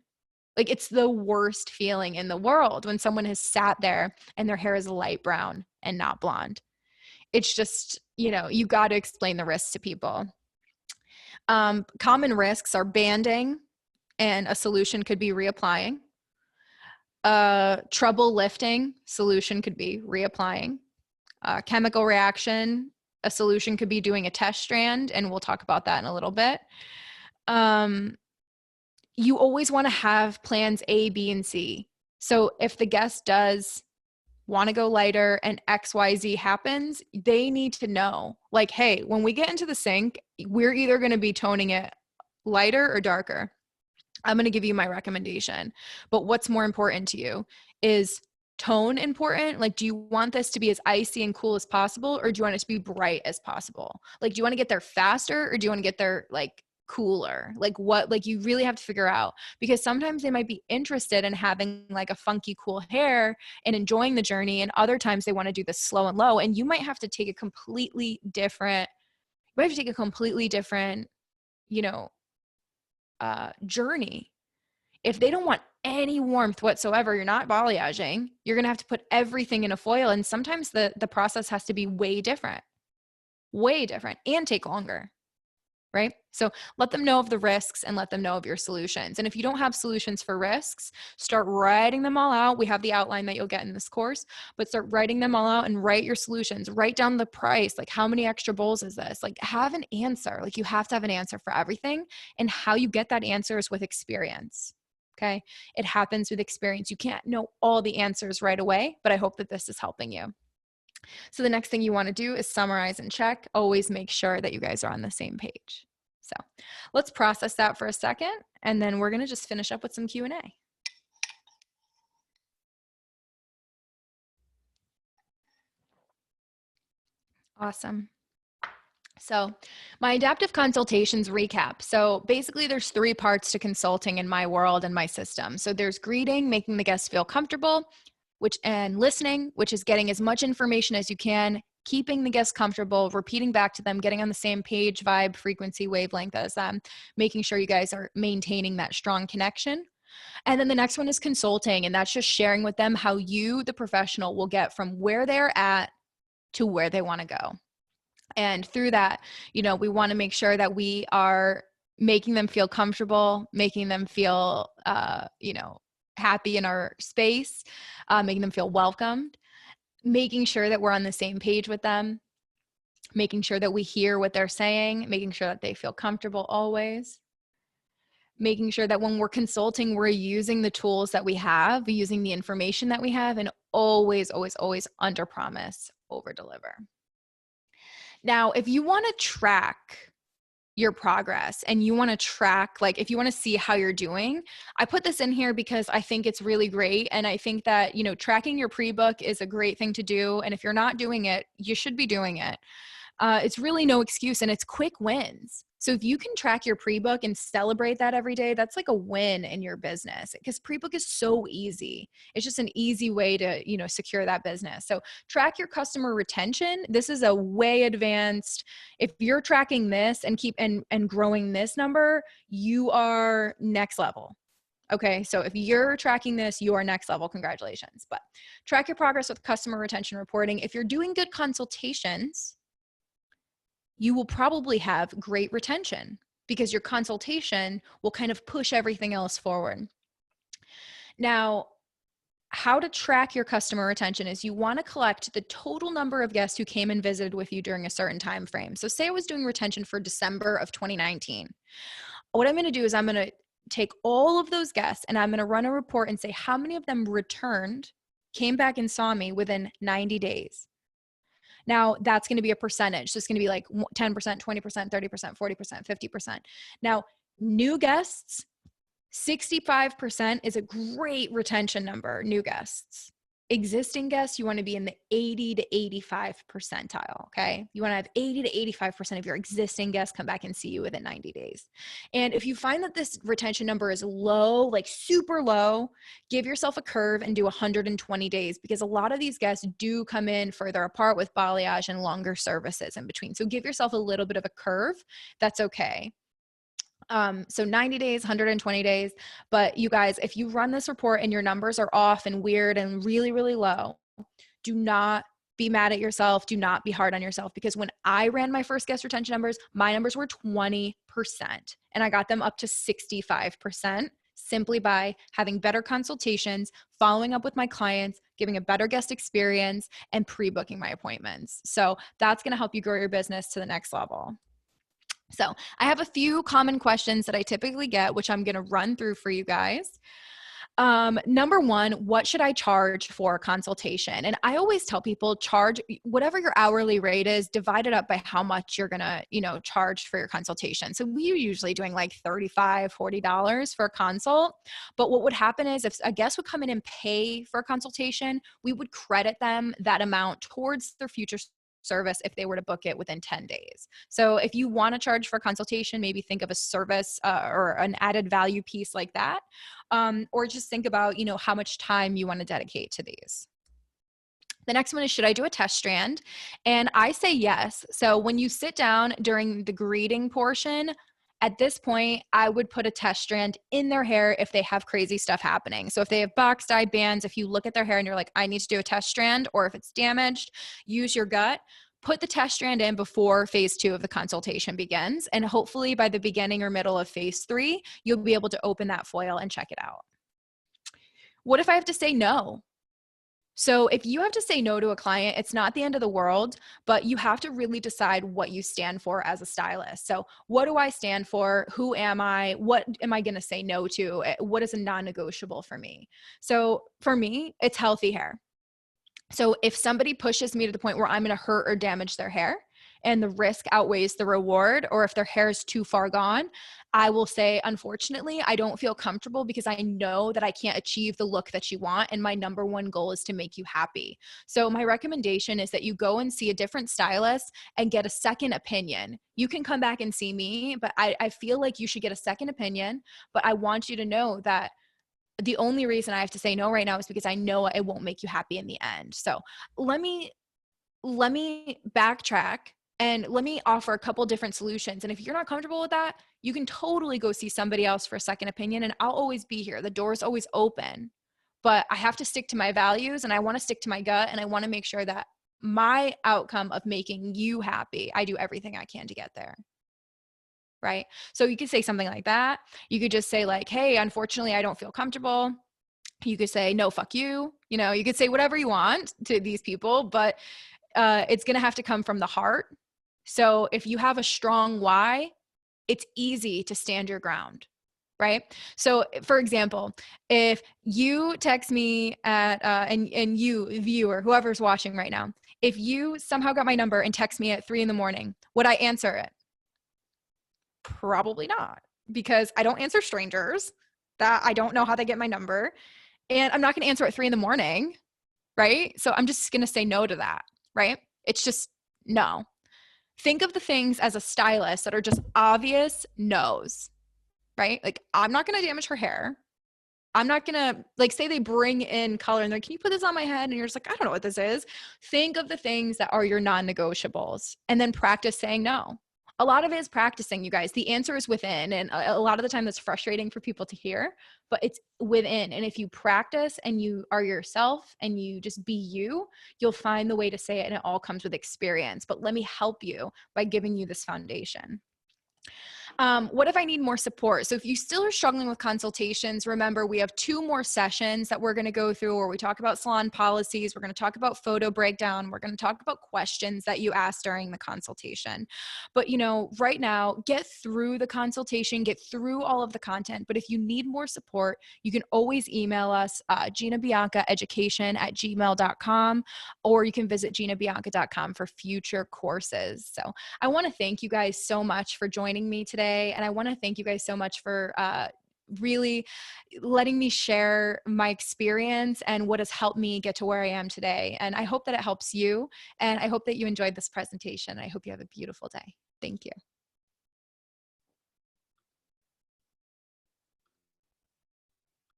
Like, it's the worst feeling in the world when someone has sat there and their hair is light brown and not blonde. It's just, you know, you got to explain the risks to people. Common risks are banding, and a solution could be reapplying. Trouble lifting, solution could be reapplying. Chemical reaction, a solution could be doing a test strand, and we'll talk about that in a little bit. You always want to have plans A, B, and C. So if the guest does want to go lighter and XYZ happens, they need to know, like, hey, when we get into the sink, we're either going to be toning it lighter or darker. I'm going to give you my recommendation. But what's more important to you? Is tone important? Like, do you want this to be as icy and cool as possible, or do you want it to be bright as possible? Like, do you want to get there faster, or do you want to get there like cooler? Like, what, like, you really have to figure out, because sometimes they might be interested in having like a funky cool hair and enjoying the journey, and other times they want to do the slow and low, and you might have to take a completely different you know, journey. If they don't want any warmth whatsoever, you're not balayaging, you're going to have to put everything in a foil, and sometimes the process has to be way different and take longer. Right? So let them know of the risks and let them know of your solutions. And if you don't have solutions for risks, start writing them all out. We have the outline that you'll get in this course, but start writing them all out and write your solutions. Write down the price. Like, how many extra bowls is this? Like, have an answer. Like, you have to have an answer for everything. And how you get that answer is with experience. Okay? It happens with experience. You can't know all the answers right away, but I hope that this is helping you. So the next thing you want to do is summarize and check. Always make sure that you guys are on the same page. So let's process that for a second, and then we're going to just finish up with some Q&A. Awesome. So my adaptive consultations recap. So basically there's 3 parts to consulting in my world and my system. So there's greeting, making the guests feel comfortable, and listening, which is getting as much information as you can, keeping the guests comfortable, repeating back to them, getting on the same page, vibe, frequency, wavelength as them, making sure you guys are maintaining that strong connection. And then the next one is consulting, and that's just sharing with them how you, the professional, will get from where they're at to where they want to go. And through that, we want to make sure that we are making them feel comfortable, making them feel, happy in our space, making them feel welcomed, making sure that we're on the same page with them, making sure that we hear what they're saying, making sure that they feel comfortable always, making sure that when we're consulting, we're using the tools that we have, using the information that we have, and always, always, always under promise, over deliver. Now, if you want to track your progress and you want to track, like if you want to see how you're doing, I put this in here because I think it's really great. And I think that, tracking your pre-book is a great thing to do. And if you're not doing it, you should be doing it. It's really no excuse, and it's quick wins. So if you can track your pre-book and celebrate that every day, that's like a win in your business, because pre-book is so easy. It's just an easy way to, secure that business. So track your customer retention. This is a way advanced. If you're tracking this and and growing this number, you are next level. Okay, so if you're tracking this, you are next level. Congratulations. But track your progress with customer retention reporting. If you're doing good consultations, you will probably have great retention because your consultation will kind of push everything else forward. Now, how to track your customer retention is you want to collect the total number of guests who came and visited with you during a certain time frame. So say I was doing retention for December of 2019. What I'm going to do is I'm going to take all of those guests and I'm going to run a report and say how many of them returned, came back and saw me within 90 days. Now, that's going to be a percentage. So it's going to be like 10%, 20%, 30%, 40%, 50%. Now, new guests, 65% is a great retention number, new guests. Existing guests, you want to be in the 80 to 85 percentile, okay? You want to have 80 to 85% of your existing guests come back and see you within 90 days. And if you find that this retention number is low, like super low, give yourself a curve and do 120 days, because a lot of these guests do come in further apart with balayage and longer services in between. So give yourself a little bit of a curve. That's okay. So 90 days, 120 days. But you guys, if you run this report and your numbers are off and weird and really, really low, do not be mad at yourself. Do not be hard on yourself, because when I ran my first guest retention numbers, my numbers were 20%, and I got them up to 65% simply by having better consultations, following up with my clients, giving a better guest experience, and pre-booking my appointments. So that's going to help you grow your business to the next level. So I have a few common questions that I typically get, which I'm going to run through for you guys. Number one, what should I charge for a consultation? And I always tell people, charge whatever your hourly rate is, divide it up by how much you're going to, charge for your consultation. So we're usually doing like $35, $40 for a consult. But what would happen is if a guest would come in and pay for a consultation, we would credit them that amount towards their future service if they were to book it within 10 days. So if you want to charge for a consultation, maybe think of a service or an added value piece like that. Or just think about, how much time you want to dedicate to these. The next one is, should I do a test strand? And I say yes. So when you sit down during the greeting portion, at this point, I would put a test strand in their hair if they have crazy stuff happening. So if they have box dye bands, if you look at their hair and you're like, I need to do a test strand, or if it's damaged, use your gut. Put the test strand in before phase 2 of the consultation begins. And hopefully by the beginning or middle of phase 3, you'll be able to open that foil and check it out. What if I have to say no? So if you have to say no to a client, it's not the end of the world, but you have to really decide what you stand for as a stylist. So what do I stand for? Who am I? What am I going to say no to? What is a non-negotiable for me? So for me, it's healthy hair. So if somebody pushes me to the point where I'm going to hurt or damage their hair, and the risk outweighs the reward, or if their hair is too far gone, I will say, unfortunately, I don't feel comfortable, because I know that I can't achieve the look that you want. And my number one goal is to make you happy. So my recommendation is that you go and see a different stylist and get a second opinion. You can come back and see me, but I feel like you should get a second opinion. But I want you to know that the only reason I have to say no right now is because I know it won't make you happy in the end. So let me backtrack. And let me offer a couple different solutions. And if you're not comfortable with that, you can totally go see somebody else for a second opinion. And I'll always be here. The door is always open. But I have to stick to my values, and I want to stick to my gut, and I want to make sure that my outcome of making you happy, I do everything I can to get there. Right? So you could say something like that. You could just say like, hey, unfortunately, I don't feel comfortable. You could say, no, fuck you. You know, you could say whatever you want to these people, but it's going to have to come from the heart. So if you have a strong why, it's easy to stand your ground. Right. So, for example, if you text me at, and you, viewer, whoever's watching right now, if you somehow got my number and text me at 3 a.m, would I answer it? Probably not, because I don't answer strangers, that I don't know how they get my number, and I'm not going to answer at 3 a.m, right? So I'm just going to say no to that, right? It's just no. Think of the things as a stylist that are just obvious no's, right? Like, I'm not going to damage her hair. I'm not going to, like, say they bring in color and they're like, can you put this on my head? And you're just like, I don't know what this is. Think of the things that are your non-negotiables and then practice saying no. A lot of it is practicing, you guys. The answer is within. And a lot of the time that's frustrating for people to hear, but it's within. And if you practice and you are yourself and you just be you, you'll find the way to say it, and it all comes with experience. But let me help you by giving you this foundation. What if I need more support? So if you still are struggling with consultations, remember we have 2 more sessions that we're going to go through where we talk about salon policies. We're going to talk about photo breakdown. We're going to talk about questions that you ask during the consultation. But, you know, right now, get through the consultation, get through all of the content. But if you need more support, you can always email us, ginabiancaeducation@gmail.com, or you can visit ginabianca.com for future courses. So I want to thank you guys so much for joining me today. And I want to thank you guys so much for really letting me share my experience and what has helped me get to where I am today. And I hope that it helps you. And I hope that you enjoyed this presentation. I hope you have a beautiful day. Thank you.